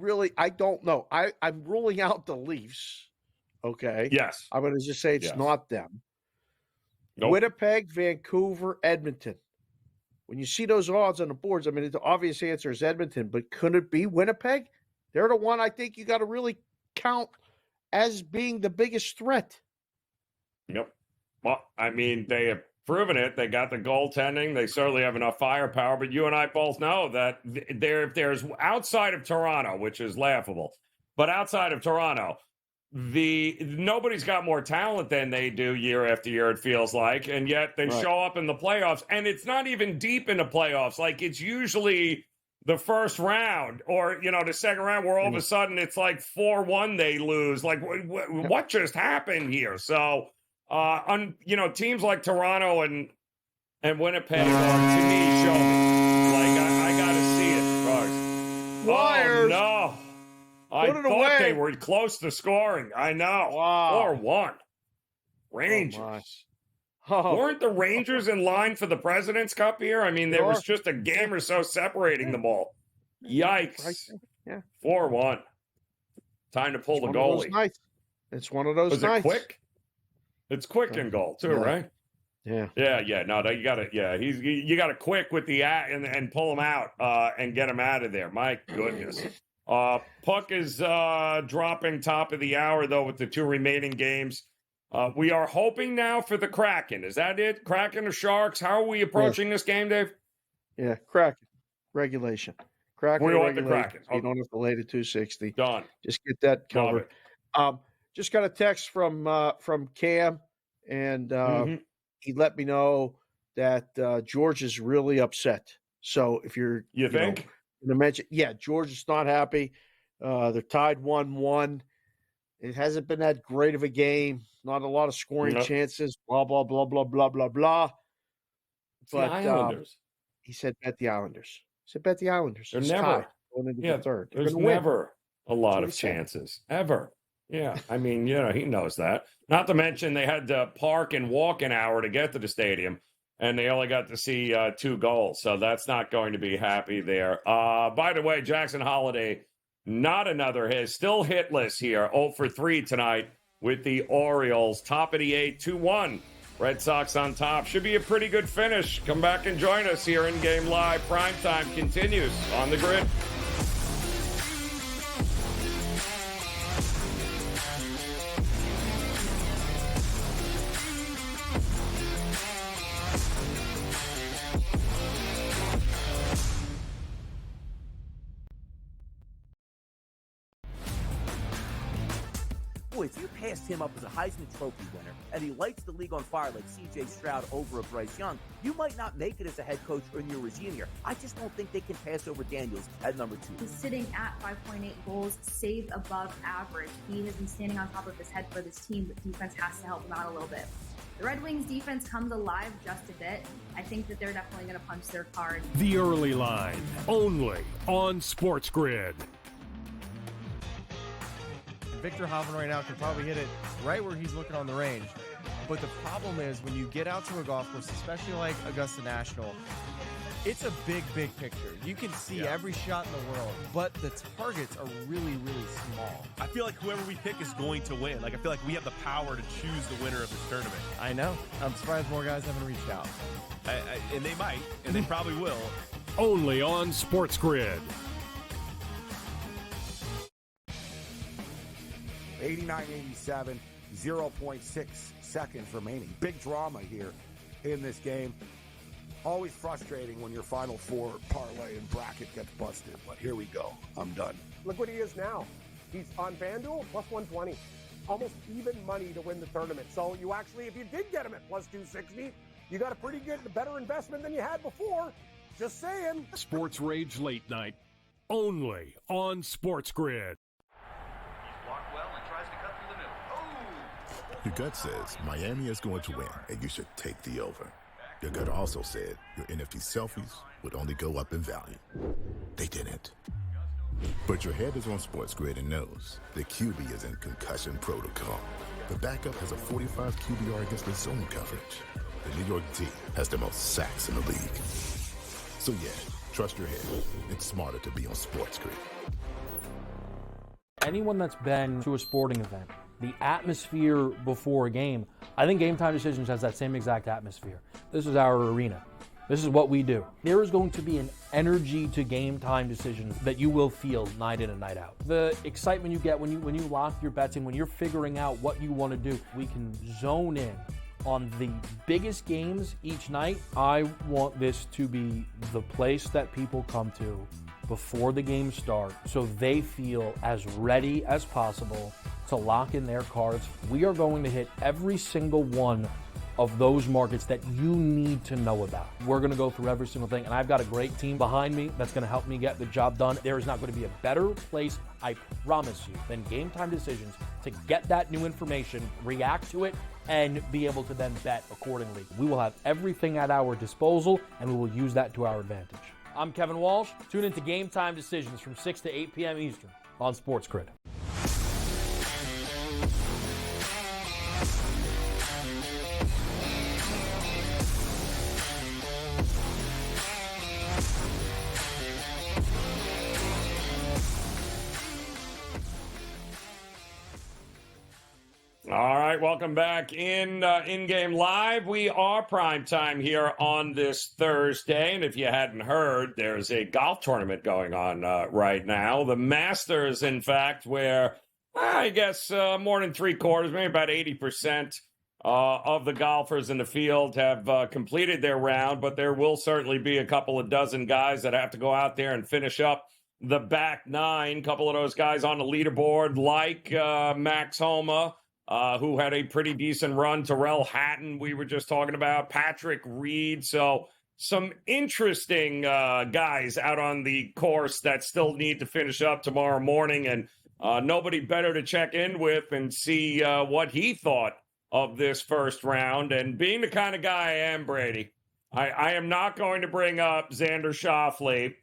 don't know. I'm ruling out the Leafs. Okay. Yes. I'm going to just say it's not them. Nope. Winnipeg, Vancouver, Edmonton. When you see those odds on the boards, I mean, the obvious answer is Edmonton, but could it be Winnipeg? They're the one I think you got to really count as being the biggest threat. Yep. Well, I mean, they have proven it. They got the goaltending. They certainly have enough firepower. But you and I both know that if there's outside of Toronto, which is laughable, but outside of Toronto, nobody's got more talent than they do year after year, it feels like, and yet they show up in the playoffs, and it's not even deep in the playoffs. Like, it's usually the first round or, the second round where all of a sudden it's like 4-1 they lose. Like, what just happened here? So, teams like Toronto and Winnipeg are, to me, show me. Like, I got to see it, Rose. Flyers. Oh, no. I thought they were close to scoring. I know. Wow. 4-1. Rangers. Weren't the Rangers in line for the President's Cup here? I mean, there was just a game or so separating them all. Yikes. Right. 4-1. Time to pull the goalie. It's one of those nights. Was it quick? It's quick in goal, too, right? Yeah. No, you got to, you got to quick with the and pull him out and get him out of there. My goodness. Puck is dropping top of the hour, though, with the 2 remaining games. We are hoping now for the Kraken. Is that it? Kraken or Sharks? How are we approaching this game, Dave? Yeah, Kraken. Regulation. Kraken. We want the regulation. Kraken. So you don't have to lay to 260. Done. Just get that Love covered. it. Just got a text from Cam, and he let me know that George is really upset. So if you're you think going to mention, yeah, George is not happy. They're tied 1-1. It hasn't been that great of a game. Not a lot of scoring chances. Blah blah blah blah blah blah blah. It's the Islanders. He said bet the Islanders. He said bet the Islanders. They're It's never tied going into the third. There's never a lot of chances ever. Yeah, I mean, he knows that. Not to mention they had to park and walk an hour to get to the stadium, and they only got to see 2 goals. So that's not going to be happy there. By the way, Jackson Holiday, not another hit. Still hitless here. 0 for 3 tonight with the Orioles. Top of the 8, 2-1. Red Sox on top. Should be a pretty good finish. Come back and join us here in Game Live. Primetime continues on the grid. Boy, if you passed him up as a Heisman Trophy winner and he lights the league on fire like C.J. Stroud over a Bryce Young, you might not make it as a head coach or in your regime here. I just don't think they can pass over Daniels at number 2. He's sitting at 5.8 goals, saved above average. He has been standing on top of his head for this team, but defense has to help him out a little bit. The Red Wings defense comes alive just a bit. I think that they're definitely going to punch their card. The early line, only on SportsGrid. Victor Hovland right now can probably hit it right where he's looking on the range. But the problem is when you get out to a golf course, especially like Augusta National, it's a big, big picture. You can see every shot in the world, but the targets are really, really small. I feel like whoever we pick is going to win. Like, I feel like we have the power to choose the winner of this tournament. I know. I'm surprised more guys haven't reached out. And they might, and they probably will. Only on SportsGrid. 89-87, 0.6 seconds remaining. Big drama here in this game. Always frustrating when your Final Four parlay and bracket gets busted. But here we go. I'm done. Look what he is now. He's on FanDuel, plus 120. Almost even money to win the tournament. So you actually, if you did get him at plus 260, you got a pretty good, better investment than you had before. Just saying. Sports Rage Late Night, only on SportsGrid. Your gut says Miami is going to win, and you should take the over. Your gut also said your NFT selfies would only go up in value. They didn't. But your head is on SportsGrid and knows the QB is in concussion protocol. The backup has a 45 QBR against the zone coverage. The New York D has the most sacks in the league. So yeah, trust your head. It's smarter to be on SportsGrid. Anyone that's been to a sporting event, the atmosphere before a game, I think Game Time Decisions has that same exact atmosphere. This is our arena. This is what we do. There is going to be an energy to Game Time Decisions that you will feel night in and night out. The excitement you get when you lock your bets in, when you're figuring out what you want to do, we can zone in on the biggest games each night. I want this to be the place that people come to before the games start so they feel as ready as possible to lock in their cards. We are going to hit every single one of those markets that you need to know about. We're going to go through every single thing, and I've got a great team behind me that's going to help me get the job done. There is not going to be a better place, I promise you, than Game Time Decisions to get that new information, react to it, and be able to then bet accordingly. We will have everything at our disposal, and we will use that to our advantage. I'm Kevin Walsh. Tune into Game Time Decisions from 6 to 8 p.m. Eastern on SportsGrid. All right, welcome back in-game live. We are prime time here on this Thursday, and if you hadn't heard, there's a golf tournament going on right now. The Masters, in fact, where I guess more than three-quarters, maybe about 80% of the golfers in the field have completed their round, but there will certainly be a couple of dozen guys that have to go out there and finish up the back nine. A couple of those guys on the leaderboard, like Max Homa, who had a pretty decent run. Terrell Hatton, we were just talking about. Patrick Reed. So some interesting guys out on the course that still need to finish up tomorrow morning. And nobody better to check in with and see what he thought of this first round. And being the kind of guy I am, Brady, I am not going to bring up Xander Schauffele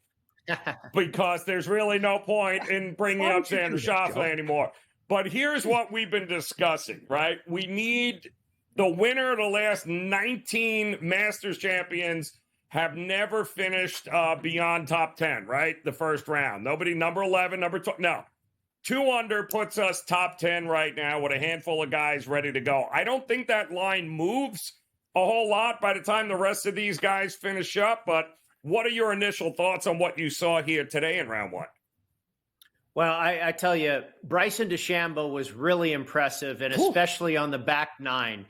because there's really no point in bringing up Xander Schauffele anymore. But here's what we've been discussing, right? We need the winner of the last 19 Masters champions have never finished beyond top 10, right? The first round. Nobody, number 11, number 12. No. 2 under puts us top 10 right now with a handful of guys ready to go. I don't think that line moves a whole lot by the time the rest of these guys finish up. But what are your initial thoughts on what you saw here today in round 1? Well, I tell you, Bryson DeChambeau was really impressive, and especially on the back nine.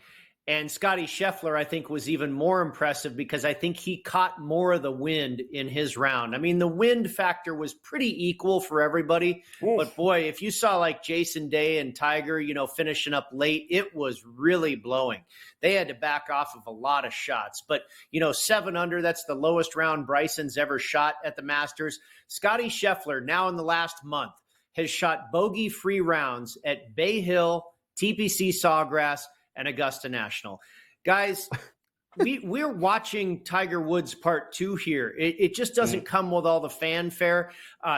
And Scotty Scheffler, I think, was even more impressive because I think he caught more of the wind in his round. I mean, the wind factor was pretty equal for everybody. But, boy, if you saw like Jason Day and Tiger, finishing up late, it was really blowing. They had to back off of a lot of shots. But, 7 under, that's the lowest round Bryson's ever shot at the Masters. Scotty Scheffler, now in the last month, has shot bogey-free rounds at Bay Hill, TPC Sawgrass, and Augusta National. Guys, we're watching Tiger Woods part 2 here. It just doesn't come with all the fanfare.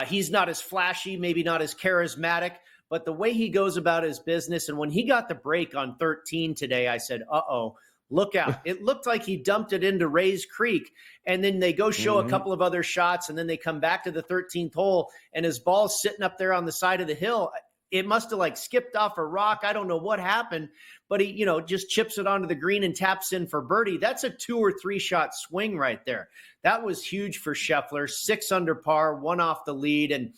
He's not as flashy, maybe not as charismatic, but the way he goes about his business, and when he got the break on 13 today, I said, uh-oh, look out. It looked like he dumped it into Rays Creek, and then they go show a couple of other shots, and then they come back to the 13th hole, and his ball's sitting up there on the side of the hill. It must have skipped off a rock. I don't know what happened, but he, just chips it onto the green and taps in for birdie. That's a 2 or 3 shot swing right there. That was huge for Scheffler. 6 under par, 1 off the lead, and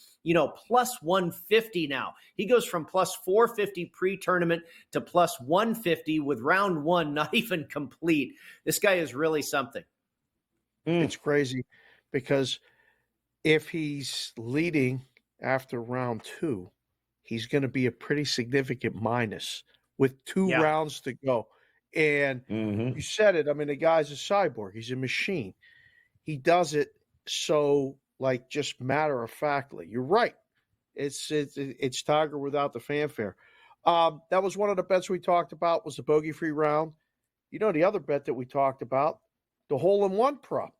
plus 150 now. He goes from plus 450 pre-tournament to plus 150 with round 1 not even complete. This guy is really something. It's crazy because if he's leading after round 2, he's going to be a pretty significant minus with 2 rounds to go. And you said it. I mean, the guy's a cyborg. He's a machine. He does it so, just matter-of-factly. You're right. It's Tiger without the fanfare. That was one of the bets we talked about was the bogey-free round. The other bet that we talked about, the hole-in-one prop.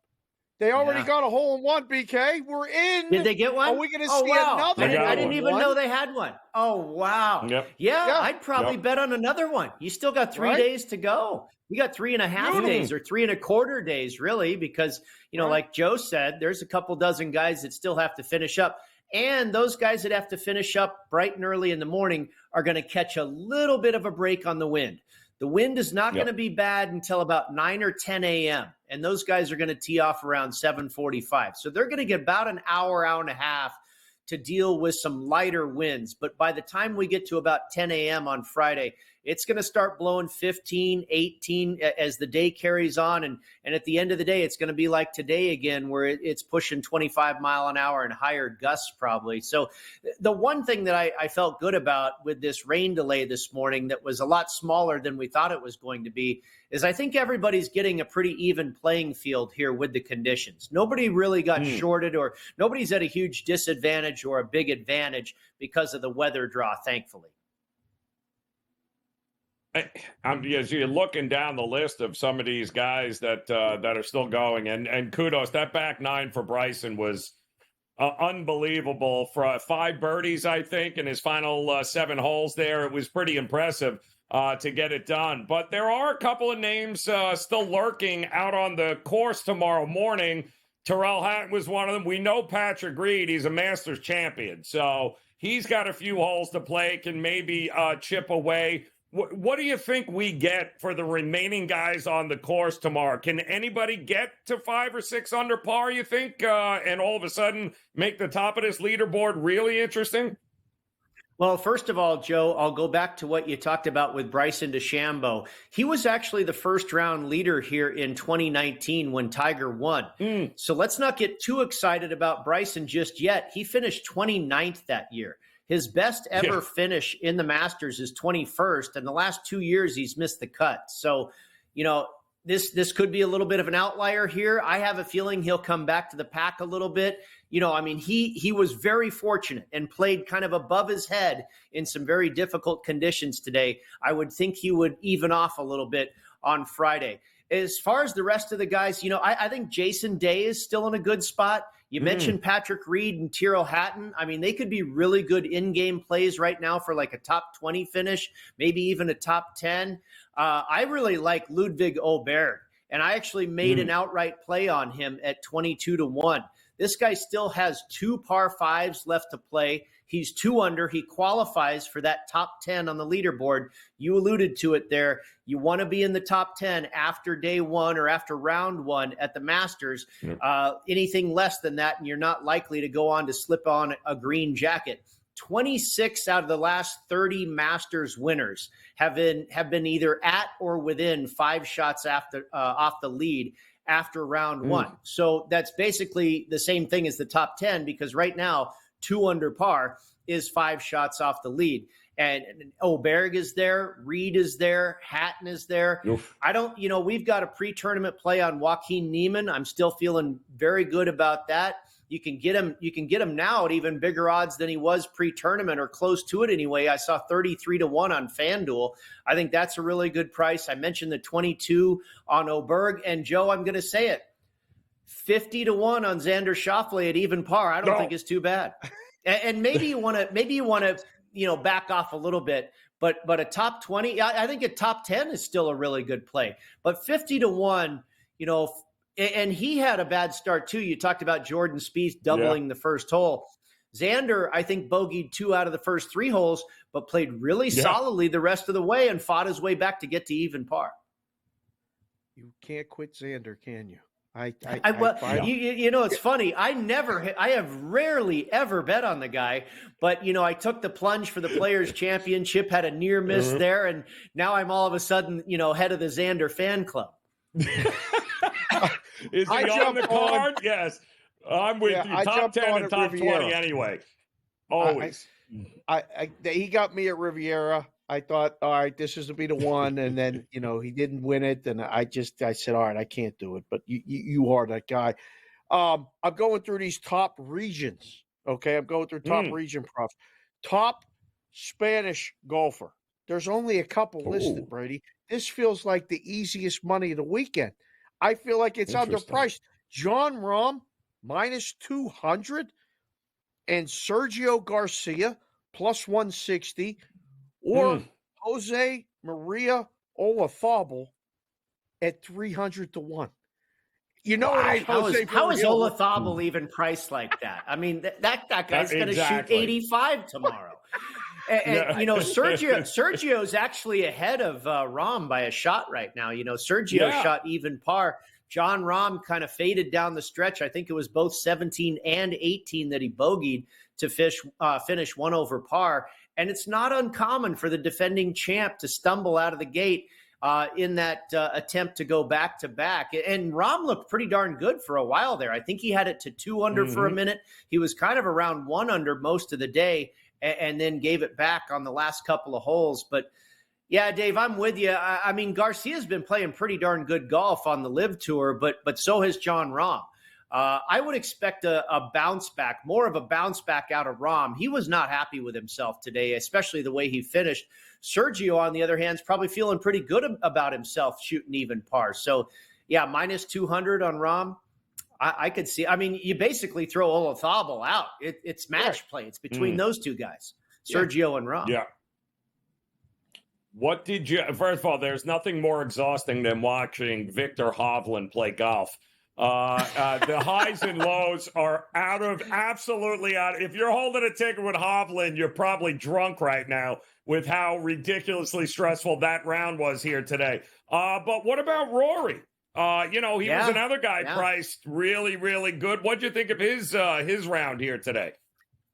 They already got a hole-in-one, BK. We're in. Did they get one? Are we going to see another? I didn't even know they had one. Oh, wow. Yep. Yeah, I'd probably bet on another one. You still got 3 days to go. You got 3.5 days or 3.25 days, really, because, like Joe said, there's a couple dozen guys that still have to finish up. And those guys that have to finish up bright and early in the morning are going to catch a little bit of a break on the wind. The wind is not going to be bad until about 9 or 10 a.m., and those guys are going to tee off around 7:45. So they're going to get about an hour, hour and a half to deal with some lighter winds. But by the time we get to about 10 a.m. on Friday, it's going to start blowing 15, 18 as the day carries on. And at the end of the day, it's going to be like today again, where it's pushing 25 mile an hour and higher gusts probably. So the one thing that I felt good about with this rain delay this morning that was a lot smaller than we thought it was going to be is I think everybody's getting a pretty even playing field here with the conditions. Nobody really got shorted or nobody's at a huge disadvantage or a big advantage because of the weather draw, thankfully. As you're looking down the list of some of these guys that are still going, and kudos, that back nine for Bryson was unbelievable. For 5 birdies, I think, in his final 7 holes there. It was pretty impressive to get it done. But there are a couple of names still lurking out on the course tomorrow morning. Terrell Hatton was one of them. We know Patrick Reed. He's a Masters champion. So he's got a few holes to play, can maybe chip away. What do you think we get for the remaining guys on the course tomorrow? Can anybody get to 5 or 6 under par, you think, and all of a sudden make the top of this leaderboard really interesting? Well, first of all, Joe, I'll go back to what you talked about with Bryson DeChambeau. He was actually the first round leader here in 2019 when Tiger won. So let's not get too excited about Bryson just yet. He finished 29th that year. His best ever finish in the Masters is 21st, and the last 2 years he's missed the cut. So, this could be a little bit of an outlier here. I have a feeling he'll come back to the pack a little bit. He was very fortunate and played kind of above his head in some very difficult conditions today. I would think he would even off a little bit on Friday. As far as the rest of the guys, I think Jason Day is still in a good spot. You mentioned Patrick Reed and Tyrrell Hatton. I mean, they could be really good in-game plays right now for like a top 20 finish, maybe even a top 10. I really like Ludwig Åberg, and I actually made an outright play on him at 22-1. This guy still has 2 par 5s left to play. He's 2 under. He qualifies for that top 10 on the leaderboard. You alluded to it there. You want to be in the top 10 after day 1 or after round 1 at the Masters. Anything less than that, and you're not likely to go on to slip on a green jacket. 26 out of the last 30 Masters winners have been either at or within 5 shots after off the lead after round 1. So that's basically the same thing as the top 10, because right now 2 under par is 5 shots off the lead. And Åberg is there, Reed is there, Hatton is there. We've got a pre-tournament play on Joaquin Niemann. I'm still feeling very good about that. You can get him now at even bigger odds than he was pre-tournament, or close to it anyway. I saw 33-1 on FanDuel. I think that's a really good price. I mentioned the 22 on Åberg, and Joe, I'm going to say it, 50-1 on Xander Schauffele at even par. I don't think it's too bad. And maybe you want to back off a little bit, but a top 20, I think a top 10 is still a really good play. But 50-1, and he had a bad start too. You talked about Jordan Spieth doubling the first hole. Xander, I think, bogeyed 2 out of the first 3 holes, but played really solidly the rest of the way and fought his way back to get to even par. You can't quit Xander, can you? It's funny. I have rarely ever bet on the guy, but I took the plunge for the Players Championship, had a near miss there, and now I'm all of a sudden, head of the Xander fan club. Is he on the card? Yes, I'm with you. Top 10 and top 20 anyway. Always. He got me at Riviera. I thought, all right, this is to be the one, and then he didn't win it, and I said, all right, I can't do it. But you are that guy. I'm going through these top regions. Okay, I'm going through top region profs. Top Spanish golfer. There's only a couple listed, Brady. This feels like the easiest money of the weekend. I feel like it's underpriced. Jon Rahm minus 200, and Sergio Garcia plus 160. Or Jose Maria Olazabal at 300-1. How is Olazabal even priced like that? I mean, that guy's going to shoot 85 tomorrow. And Sergio's actually ahead of Rahm by a shot right now. Sergio shot even par. Jon Rahm kind of faded down the stretch. I think it was both 17 and 18 that he bogeyed to finish 1 over par. And it's not uncommon for the defending champ to stumble out of the gate in that attempt to go back-to-back. And Rahm looked pretty darn good for a while there. I think he had it to 2 under for a minute. He was kind of around 1 under most of the day, and then gave it back on the last couple of holes. But, yeah, Dave, I'm with you. I mean, Garcia's been playing pretty darn good golf on the LIV Tour, but so has Jon Rahm. I would expect a bounce back, more of a bounce back out of Rahm. He was not happy with himself today, especially the way he finished. Sergio, on the other hand, is probably feeling pretty good about himself shooting even par. So, yeah, minus 200 on Rahm. I could see. I mean, you basically throw Olazabal out. It's match play. It's between those two guys, Sergio and Rahm. Yeah. First of all, there's nothing more exhausting than watching Victor Hovland play golf. The highs and lows are absolutely out. If you're holding a ticket with Hovland, you're probably drunk right now with how ridiculously stressful that round was here today. But what about Rory? He was another guy priced really, really good. What'd you think of his round here today?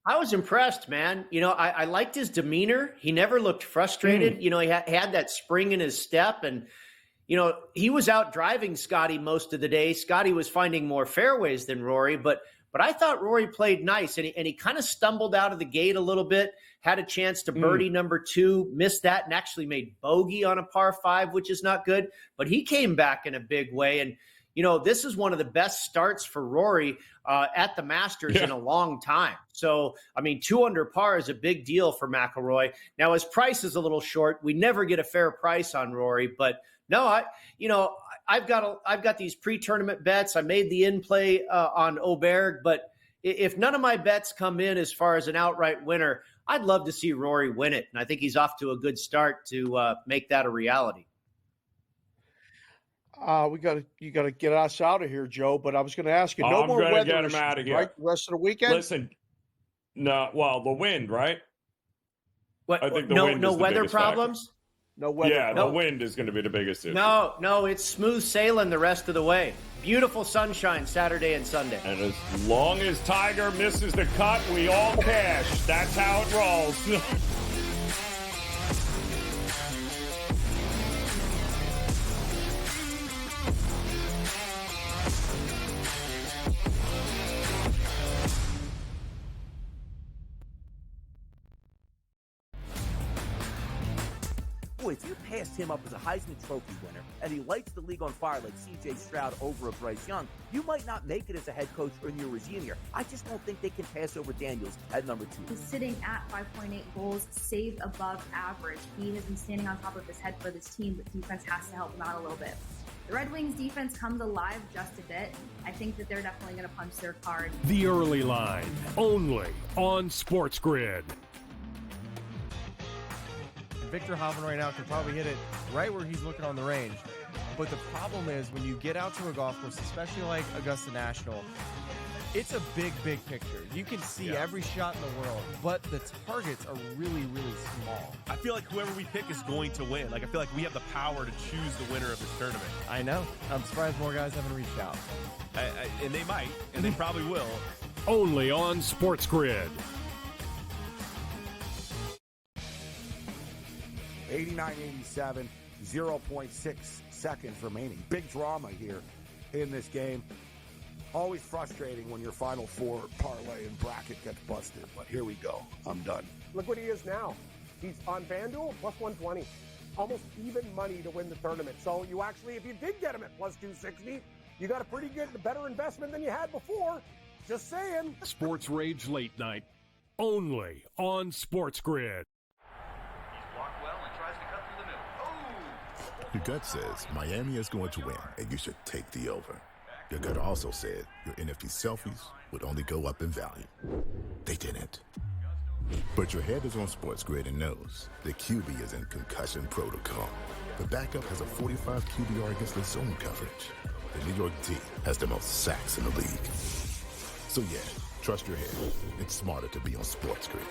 I was impressed, man. I liked his demeanor. He never looked frustrated. He had that spring in his step, and he was out driving Scotty most of the day. Scotty was finding more fairways than Rory, but I thought Rory played nice, and he kind of stumbled out of the gate a little bit, had a chance to birdie number 2, missed that, and actually made bogey on a par 5, which is not good. But he came back in a big way, and this is one of the best starts for Rory at the Masters in a long time. So, 2 under par is a big deal for McIlroy. Now, his price is a little short. We never get a fair price on Rory, but no, I've got these pre-tournament bets. I made the in-play on Oberg, but if none of my bets come in as far as an outright winner, I'd love to see Rory win it. And I think he's off to a good start to make that a reality. You got to get us out of here, Joe. But I was going to ask you, no more weather get him issues, out of here. right? The rest of the weekend. Listen, no, well, the wind, right? What? I think the wind no is the weather biggest problems. Factor. No weather. Yeah, the wind is going to be the biggest issue. No, it's smooth sailing the rest of the way. Beautiful sunshine Saturday and Sunday. And as long as Tiger misses the cut, we all cash. That's how it rolls. Boy, if you passed him up as a Heisman Trophy winner and he lights the league on fire like C.J. Stroud over a Bryce Young, you might not make it as a head coach or in your regime here. I just don't think they can pass over Daniels at number 2. He's sitting at 5.8 goals saved above average. He has been standing on top of his head for this team, but defense has to help him out a little bit. The Red Wings defense comes alive just a bit. I think that they're definitely going to punch their card. The early line, only on SportsGrid. Victor Hovland right now can probably hit it right where he's looking on the range. But the problem is when you get out to a golf course, especially like Augusta National, it's a big, big picture. You can see every shot in the world, but the targets are really, really small. I feel like whoever we pick is going to win. I feel like we have the power to choose the winner of this tournament. I know. I'm surprised more guys haven't reached out. And they might, and they probably will. Only on SportsGrid. 89-87, 0.6 seconds remaining. Big drama here in this game. Always frustrating when your final 4 parlay and bracket gets busted. But here we go. I'm done. Look what he is now. He's on FanDuel, plus 120. Almost even money to win the tournament. So you actually, if you did get him at plus 260, you got a pretty good, better investment than you had before. Just saying. Sports Rage Late Night, only on SportsGrid. Your gut says Miami is going to win, and you should take the over. Your gut also said your NFT selfies would only go up in value. They didn't. But your head is on SportsGrid and knows the QB is in concussion protocol. The backup has a 45 QBR against the zone coverage. The New York D has the most sacks in the league. So yeah, trust your head. It's smarter to be on SportsGrid.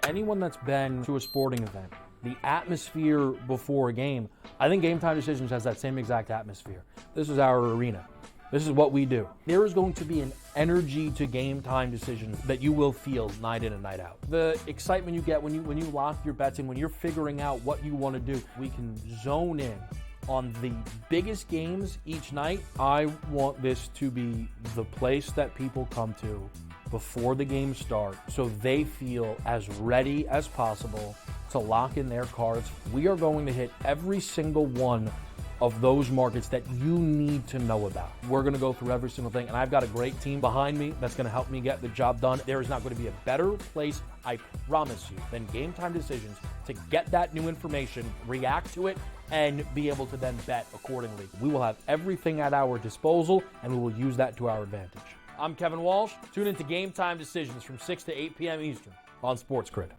Anyone that's been to a sporting event, the atmosphere before a game, I think Game Time Decisions has that same exact atmosphere. This is our arena. This is what we do. There is going to be an energy to Game Time Decisions that you will feel night in and night out. The excitement you get when you lock your bets in, when you're figuring out what you want to do, we can zone in on the biggest games each night. I want this to be the place that people come to before the games start so they feel as ready as possible to lock in their cards. We are going to hit every single one of those markets that you need to know about. We're going to go through every single thing, and I've got a great team behind me that's going to help me get the job done. There is not going to be a better place, I promise you, than Game Time Decisions to get that new information, react to it, and be able to then bet accordingly. We will have everything at our disposal, and we will use that to our advantage. I'm Kevin Walsh. Tune into Game Time Decisions from 6 to 8 p.m. Eastern on SportsGrid.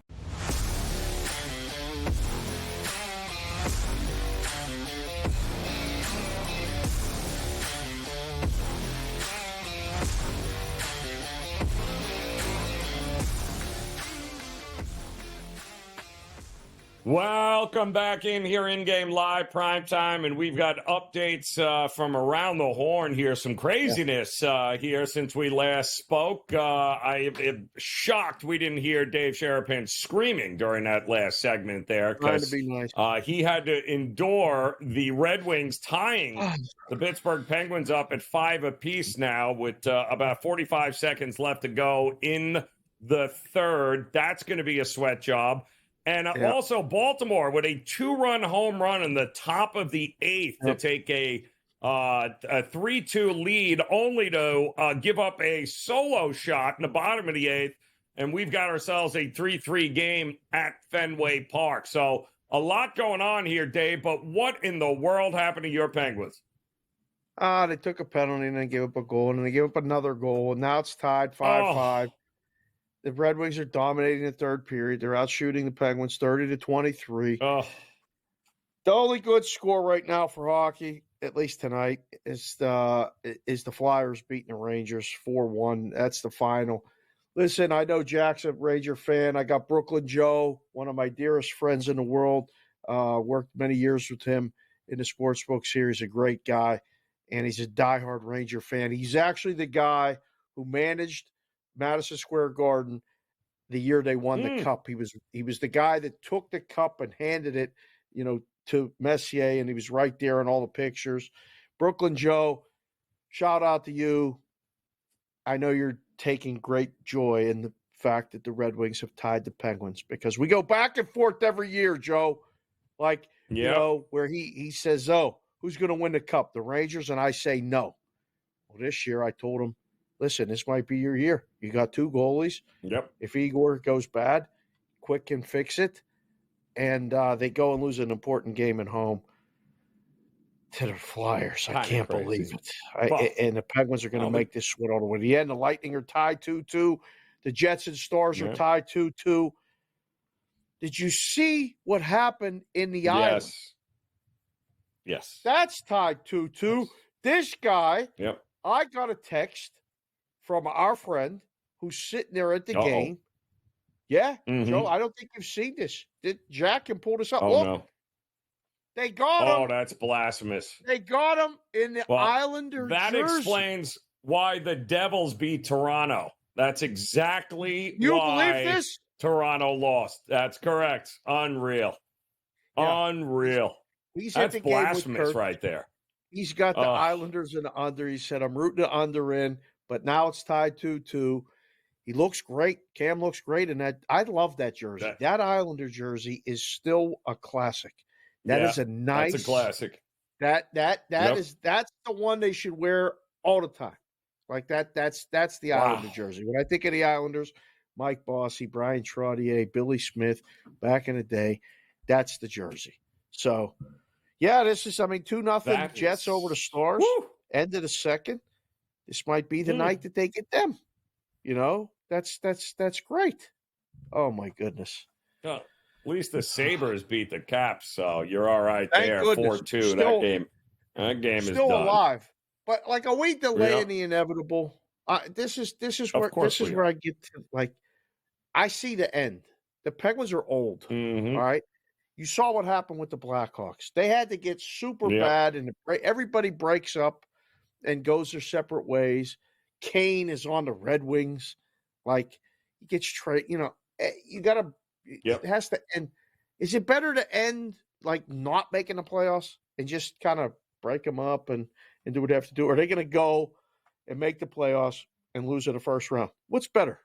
Welcome back in here, in-game live, prime time, and we've got updates from around the horn here. Some craziness here since we last spoke. I am shocked we didn't hear Dave Sharapan screaming during that last segment there, Trying to because be nice. he had to endure the Red Wings tying the Pittsburgh Penguins up at 5 apiece now with about 45 seconds left to go in the third. That's going to be a sweat job. And also Baltimore with a 2-run home run in the top of the 8th to take a 3-2 lead, only to give up a solo shot in the bottom of the 8th. And we've got ourselves a 3-3 game at Fenway Park. So a lot going on here, Dave. But what in the world happened to your Penguins? They took a penalty and then gave up a goal, and then they gave up another goal. And now it's tied 5-5. The Red Wings are dominating the third period. They're out shooting the Penguins 30-23. The only good score right now for hockey, at least tonight, is the Flyers beating the Rangers 4-1. That's the final. Listen, I know Jack's a Ranger fan. I got Brooklyn Joe, one of my dearest friends in the world. Worked many years with him in the Sportsbook series. A great guy, and he's a diehard Ranger fan. He's actually the guy who managed Madison Square Garden the year they won the cup. He was the guy that took the cup and handed it, to Messier, and he was right there in all the pictures. Brooklyn Joe, shout out to you. I know you're taking great joy in the fact that the Red Wings have tied the Penguins, because we go back and forth every year, Joe. Like, where he says, "Oh, who's going to win the cup? The Rangers?" And I say no. Well, this year I told him, listen, this might be your year. You got 2 goalies. Yep. If Igor goes bad, Quick can fix it. And they go and lose an important game at home to the Flyers. I can't believe it. And the Penguins are going to make this sweat all the way to the end. The Lightning are tied 2-2. The Jets and Stars are tied 2-2. Did you see what happened in the island? Yes. That's tied 2-2. Yes. This guy, I got a text from our friend who's sitting there at the game. Yeah, Joe, I don't think you've seen this. Jack can pull this up. Look, no. They got him. Oh, that's blasphemous. They got him in the Islander that jersey. Explains why the Devils beat Toronto. That's exactly why believe this? Toronto lost. That's correct. Unreal. Yeah. Unreal. That's blasphemous right there. He's got the Islanders in the under. He said, I'm rooting the under in, but now it's tied 2-2. He looks great. Cam looks great. And I love that jersey. That Islander jersey is still a classic. That is a nice. That's a classic. That's the one they should wear all the time. Like that's the Islander jersey. When I think of the Islanders, Mike Bossy, Brian Trottier, Billy Smith, back in the day, that's the jersey. So, this is 2-0 Jets over the Stars. Woo! End of the second. This might be the night that they get them. That's great. Oh my goodness. At least the Sabres beat the Caps, so you're all right there. 4-2. That game is still done. Alive. But like, are we delaying the inevitable? This is where I get to, I see the end. The Penguins are old. Mm-hmm. All right. You saw what happened with the Blackhawks. They had to get super bad, and everybody breaks up and goes their separate ways. Kane is on the Red Wings. He gets traded. You got to. It has to end. Is it better to end not making the playoffs and just kind of break them up and do what they have to do? Or are they going to go and make the playoffs and lose in the first round? What's better?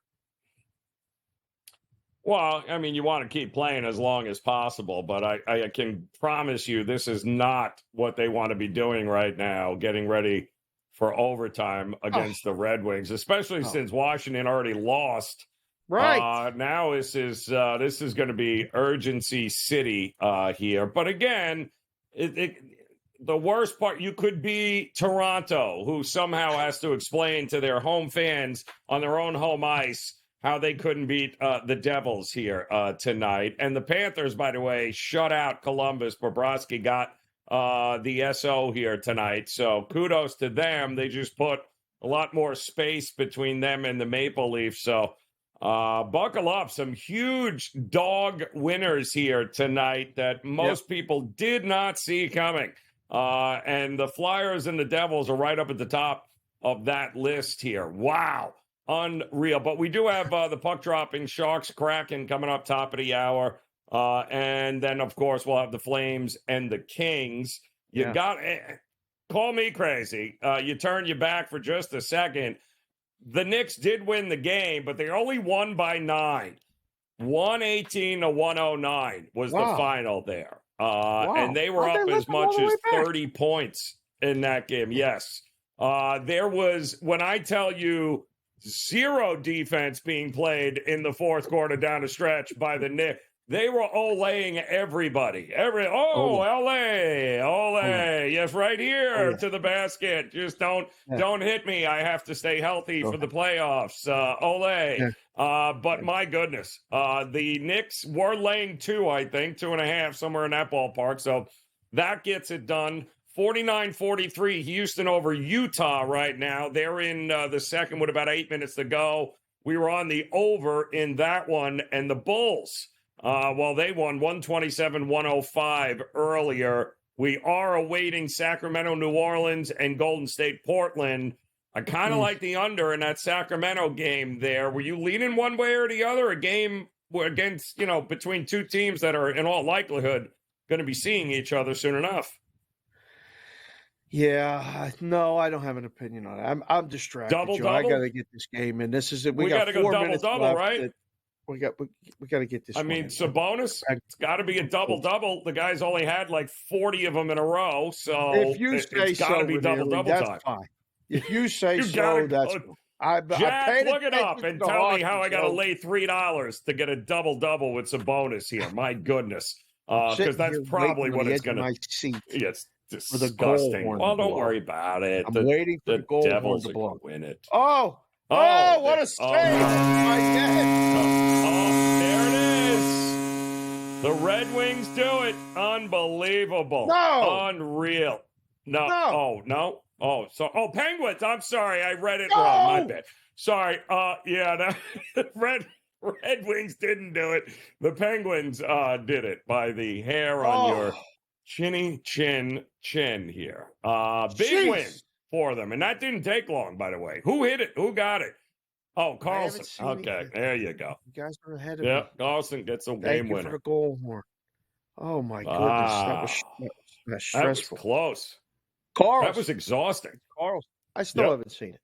Well, you want to keep playing as long as possible, but I can promise you this is not what they want to be doing right now, getting ready for overtime against the Red Wings, especially since Washington already lost. Right. Now this is going to be urgency city here. But again, the worst part, you could be Toronto, who somehow has to explain to their home fans on their own home ice how they couldn't beat the Devils here tonight. And the Panthers, by the way, shut out Columbus. Bobrovsky got the SO here tonight. So kudos to them. They just put a lot more space between them and the Maple Leafs. So Buckle up. Some huge dog winners here tonight that most people did not see coming. And the Flyers and the Devils are right up at the top of that list here. Wow. Unreal. But we do have the puck dropping Sharks Kraken coming up top of the hour. And then, of course, we'll have the Flames and the Kings. You got call me crazy. You turn your back for just a second. The Knicks did win the game, but they only won by 9. 118-109 was the final there. And they were up as much as 30 points in that game. Yes. There was, when I tell you, 0 defense being played in the fourth quarter down the stretch by the Knicks. They were olaying everybody. Ole, yes, right here to the basket. Just don't hit me. I have to stay healthy for the playoffs. But my goodness, the Knicks were laying 2, I think, 2.5, somewhere in that ballpark. So that gets it done. 49-43, Houston over Utah right now. They're in the second with about 8 minutes to go. We were on the over in that one, and the Bulls. Well, they won 127-105 earlier. We are awaiting Sacramento, New Orleans, and Golden State, Portland. I kind of like the under in that Sacramento game there. Were you leaning one way or the other? A game against, between two teams that are in all likelihood going to be seeing each other soon enough. Yeah, no, I don't have an opinion on it. I'm distracted. Double. I got to get this game in. This is it. We got to go double, right? We got to get this. I mean, Sabonis, it's got to be a double. The guy's only had like 40 of them in a row, so if you say it's got to be double that's time. Fine. If you say so, that's fine. Jack, look it up and tell me how I got to lay $3 to get a double with Sabonis here. My goodness, because that's probably what it's going to. It's disgusting. Well, don't worry about it. I'm waiting for the goal Devils to blow. Win it. Oh, what a save! There it is. The Red Wings do it. Unbelievable. No. Unreal. No. Oh, no. Penguins. I'm sorry. I read it wrong. My bad. Sorry. Red Wings didn't do it. The Penguins did it by the hair on your chinny chin here. Big win for them. And that didn't take long, by the way. Who hit it? Who got it? Oh, Carlson. Okay, there you go. You guys are ahead of me. Yeah, Carlson gets a game winner. For the goal horn. Oh, my goodness. That was stressful. That was close. Carlson. That was exhausting. Carlson. I still haven't seen it.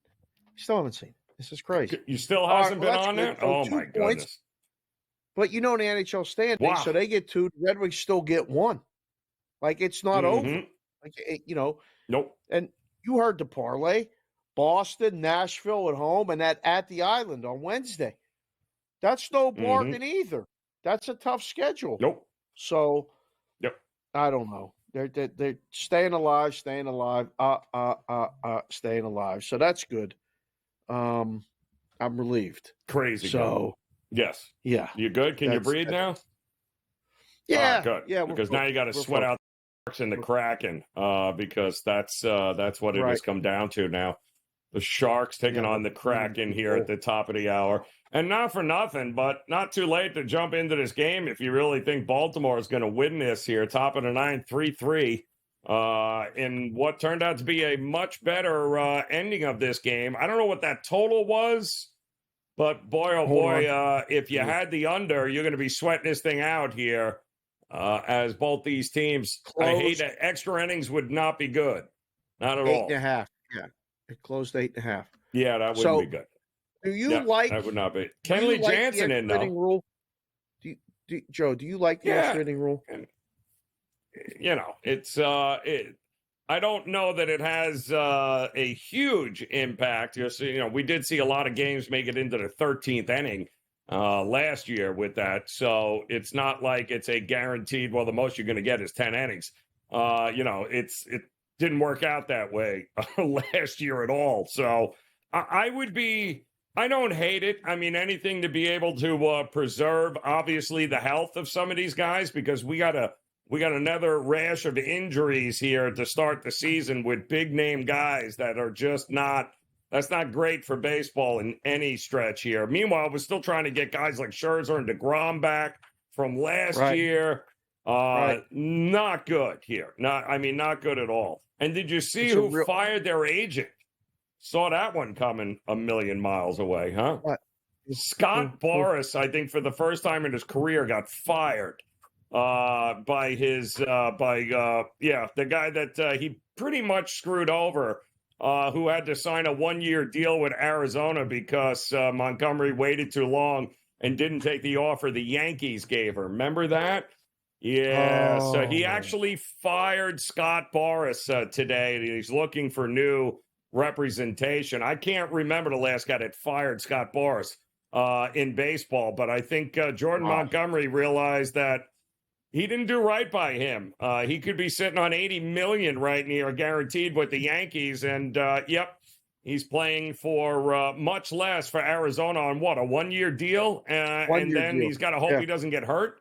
This is crazy. You still hasn't been on there? Oh, my goodness. But in the NHL standings, so they get 2. The Red Wings still get 1. Like, it's not over. Like, Nope. And you heard the parlay. Boston, Nashville at home, and that at the Island on Wednesday. That's no bargain either. That's a tough schedule. Nope. So, I don't know. They're staying alive. Staying alive. So that's good. I'm relieved. Crazy. So, yes. Yeah. You good? Can you breathe now? Yeah. Good. Yeah. Because now you got to sweat out the Sharks and the Kraken because that's what it has come down to now. The Sharks taking on the Kraken here at the top of the hour. And not for nothing, but not too late to jump into this game if you really think Baltimore is going to win this here. Top of the 9, 3-3. In what turned out to be a much better ending of this game. I don't know what that total was, but boy, oh boy, if you had the under, you're going to be sweating this thing out here as both these teams. I hate that extra innings would not be good. Not at all. 8.5. Yeah. It closed 8.5. Yeah, that wouldn't be good. Do you like that? Would not be. Kenley Jansen in though. Rule? Joe, do you like the extra inning rule? It's I don't know that it has a huge impact. We did see a lot of games make it into the 13th inning last year with that, so it's not like it's a guaranteed. Well, the most you're going to get is 10 innings. It didn't work out that way last year at all. So I don't hate it. I mean, anything to be able to preserve, obviously, the health of some of these guys, because we got another rash of injuries here to start the season with big name guys that are just not That's not great for baseball in any stretch here. Meanwhile, we're still trying to get guys like Scherzer and DeGrom back from last year. Not good here. Not good at all. And did you see who fired their agent? Saw that one coming a million miles away, huh? What? Scott Boras, I think for the first time in his career, got fired by the guy that he pretty much screwed over, who had to sign a 1-year deal with Arizona because Montgomery waited too long and didn't take the offer the Yankees gave her. Remember that? Yeah, so he actually fired Scott Boras today, and he's looking for new representation. I can't remember the last guy that fired Scott Boras in baseball, but I think Jordan Montgomery realized that he didn't do right by him. He could be sitting on $80 million right near guaranteed with the Yankees, and he's playing for much less for Arizona on what, a 1-year deal, and then he's got to hope he doesn't get hurt.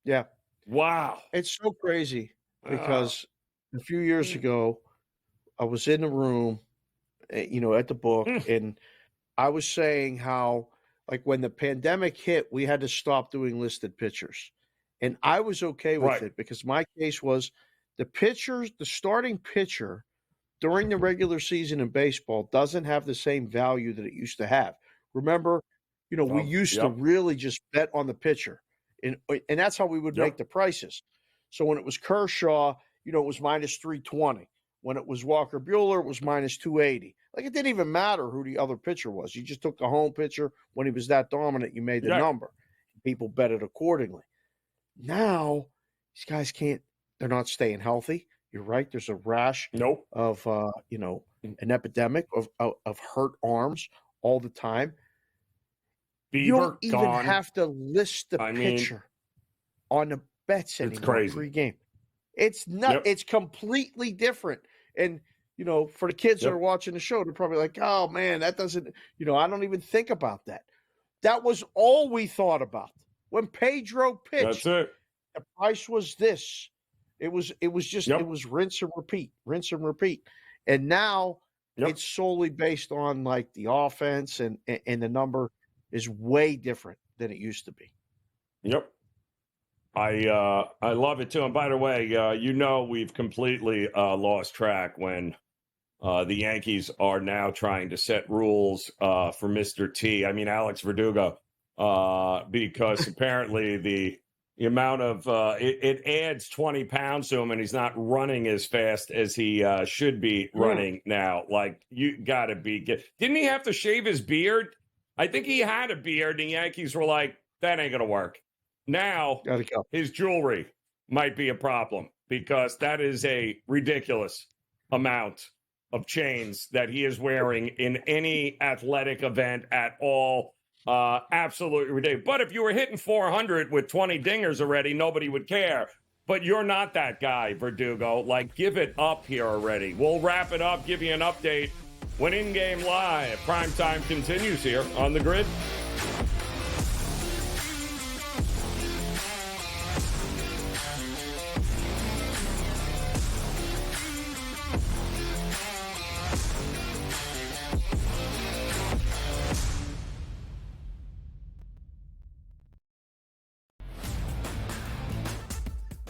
Yeah. Wow. It's so crazy because a few years ago, I was in the room, at the book, and I was saying how, like, when the pandemic hit, we had to stop doing listed pitchers. And I was okay with it because my case was the starting pitcher during the regular season in baseball doesn't have the same value that it used to have. Remember, we used to really just bet on the pitcher. And that's how we would make the prices. So when it was Kershaw, it was minus 320. When it was Walker Buehler, it was minus 280. Like, it didn't even matter who the other pitcher was. You just took the home pitcher. When he was that dominant, you made the number. People bet it accordingly. Now, these guys they're not staying healthy. You're right. There's a rash of, an epidemic of hurt arms all the time. You don't even have to list the pitcher on the bets anymore. It's crazy. Pre-game. It's not. It's completely different. And for the kids that are watching the show, they're probably like, "Oh man, that doesn't." I don't even think about that. That was all we thought about when Pedro pitched. That's it. The price was this. It was just it was rinse and repeat. And now it's solely based on like the offense and the number is way different than it used to be. Yep. I love it too. And by the way, we've completely lost track when the Yankees are now trying to set rules for Mr. T. I mean, Alex Verdugo, because apparently the amount of it adds 20 pounds to him, and he's not running as fast as he should be running now. Like, you got to be. Didn't he have to shave his beard? I think he had a beard, and the Yankees were like, that ain't going to work. Now, his jewelry might be a problem because that is a ridiculous amount of chains that he is wearing in any athletic event at all. Absolutely ridiculous. But if you were hitting 400 with 20 dingers already, nobody would care. But you're not that guy, Verdugo. Like, give it up here already. We'll wrap it up, give you an update when InGame Live. PrimeTime continues here on the Grid.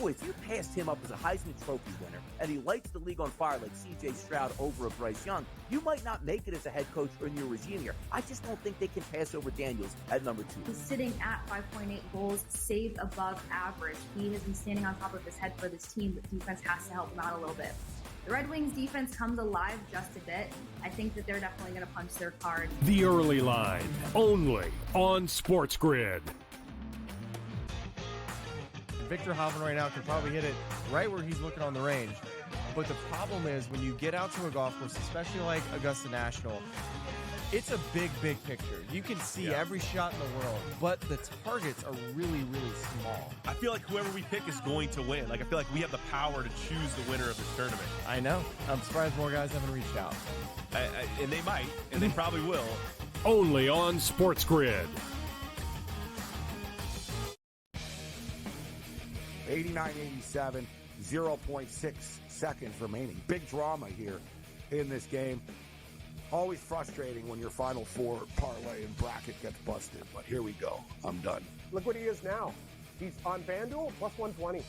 If you passed him up as a Heisman Trophy winner and he lights the league on fire like C.J. Stroud over a Bryce Young, you might not make it as a head coach or in your regime here. I just don't think they can pass over Daniels at number 2. He's sitting at 5.8 goals saved above average. He has been standing on top of his head for this team, but defense has to help him out a little bit. The Red Wings defense comes alive just a bit. I think that they're definitely going to punch their card. The early line, only on SportsGrid. Victor Hovland right now can probably hit it right where he's looking on the range. But the problem is when you get out to a golf course, especially like Augusta National, it's a big, big picture. You can see every shot in the world, but the targets are really, really small. I feel like whoever we pick is going to win. Like, I feel like we have the power to choose the winner of this tournament. I know. I'm surprised more guys haven't reached out. And they might, and they probably will. Only on SportsGrid. 89-87, 0.6 seconds remaining. Big drama here in this game. Always frustrating when your Final Four parlay and bracket gets busted, but here we go. I'm done. Look what he is now. He's on FanDuel, plus 120.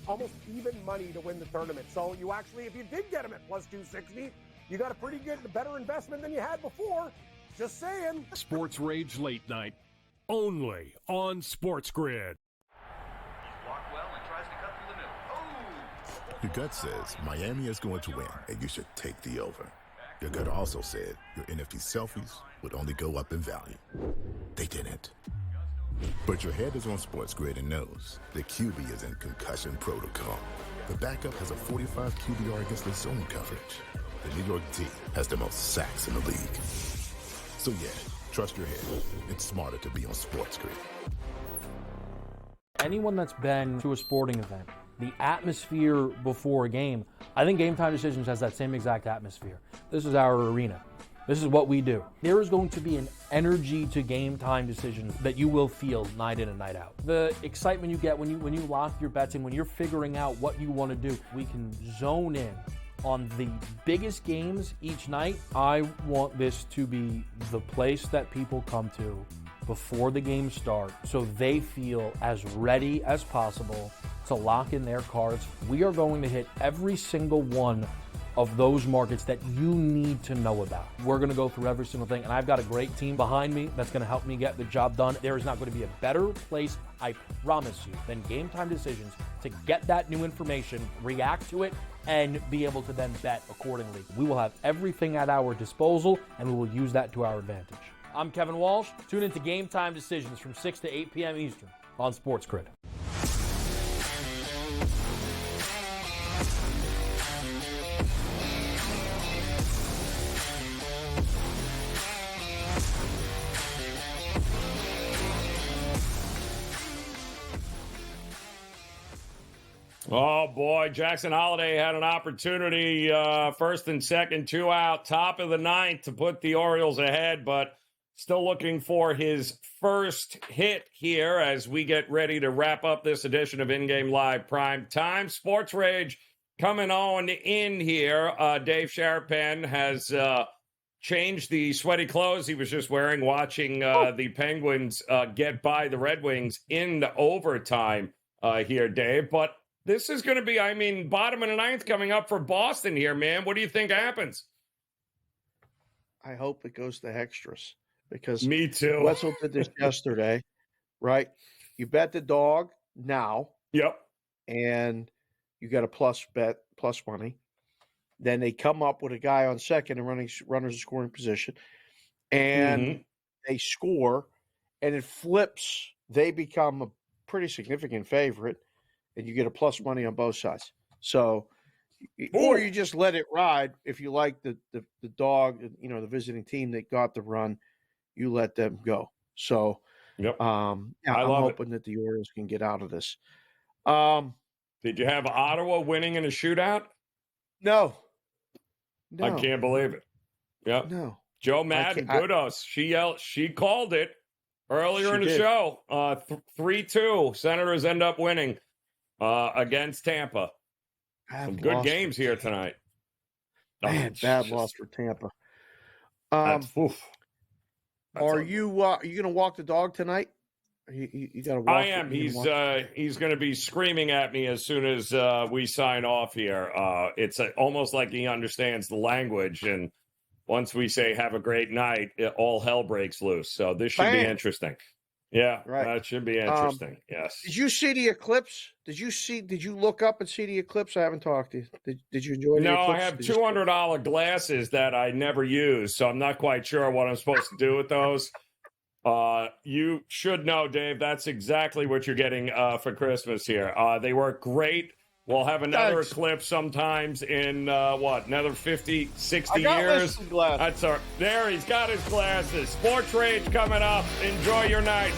Almost even money to win the tournament. So you actually, if you did get him at plus 260, you got a pretty good, better investment than you had before. Just saying. Sports Rage Late Night, only on SportsGrid. Your gut says Miami is going to win, and you should take the over. Your gut also said your NFT selfies would only go up in value. They didn't. But your head is on SportsGrid and knows the QB is in concussion protocol. The backup has a 45 QBR against the zone coverage. The New York D has the most sacks in the league. So yeah, trust your head. It's smarter to be on SportsGrid. Anyone that's been to a sporting event, the atmosphere before a game, I think Game Time Decisions has that same exact atmosphere. This is our arena. This is what we do. There is going to be an energy to Game Time Decisions that you will feel night in and night out. The excitement you get when you lock your bets in, when you're figuring out what you want to do, we can zone in on the biggest games each night. I want this to be the place that people come to before the games start so they feel as ready as possible to lock in their cards. We are going to hit every single one of those markets that you need to know about. We're going to go through every single thing, and I've got a great team behind me that's going to help me get the job done. There is not going to be a better place, I promise you, than Game Time Decisions to get that new information, react to it, and be able to then bet accordingly. We will have everything at our disposal, and we will use that to our advantage. I'm Kevin Walsh. Tune into Game Time Decisions from 6 to 8 p.m. Eastern on SportsGrid. Oh, boy. Jackson Holliday had an opportunity, first and second, 2 out, top of the ninth to put the Orioles ahead, but still looking for his first hit here as we get ready to wrap up this edition of InGame Live Prime Time. Sports Rage coming on in here. Dave Sharapan has changed the sweaty clothes he was just wearing watching the Penguins get by the Red Wings in the overtime here, Dave. But this is going to be, bottom of the ninth coming up for Boston here, man. What do you think happens? I hope it goes to extras because me too. Wetzel did this yesterday, right? You bet the dog now. Yep. And you got a plus money. Then they come up with a guy on second and runners in scoring position. And they score, and it flips. They become a pretty significant favorite. And you get a plus money on both sides. So, or you just let it ride. If you like the dog, the visiting team that got the run, you let them go. So, I'm hoping that the Orioles can get out of this. Did you have Ottawa winning in a shootout? No. I can't believe it. Yep. No. Joe Madden, kudos. She called it earlier in the show. 3-2. Senators end up winning against Tampa. Some good games here tonight. Man, bad loss for Tampa. Are you going to walk the dog tonight? You got to walk. I am. He's going to be screaming at me as soon as we sign off here. It's almost like he understands the language, and once we say "have a great night," all hell breaks loose. So this should be interesting. Yeah, right. That should be interesting. Yes. Did you see the eclipse? Did you look up and see the eclipse? I haven't talked to you. Did you enjoy the eclipse? No, I have $200 glasses that I never use, so I'm not quite sure what I'm supposed to do with those. You should know, Dave, that's exactly what you're getting for Christmas here. They work great. We'll have another eclipse sometimes in, another 50, 60 years? That's there, he's got his glasses. Sports Rage coming up. Enjoy your night.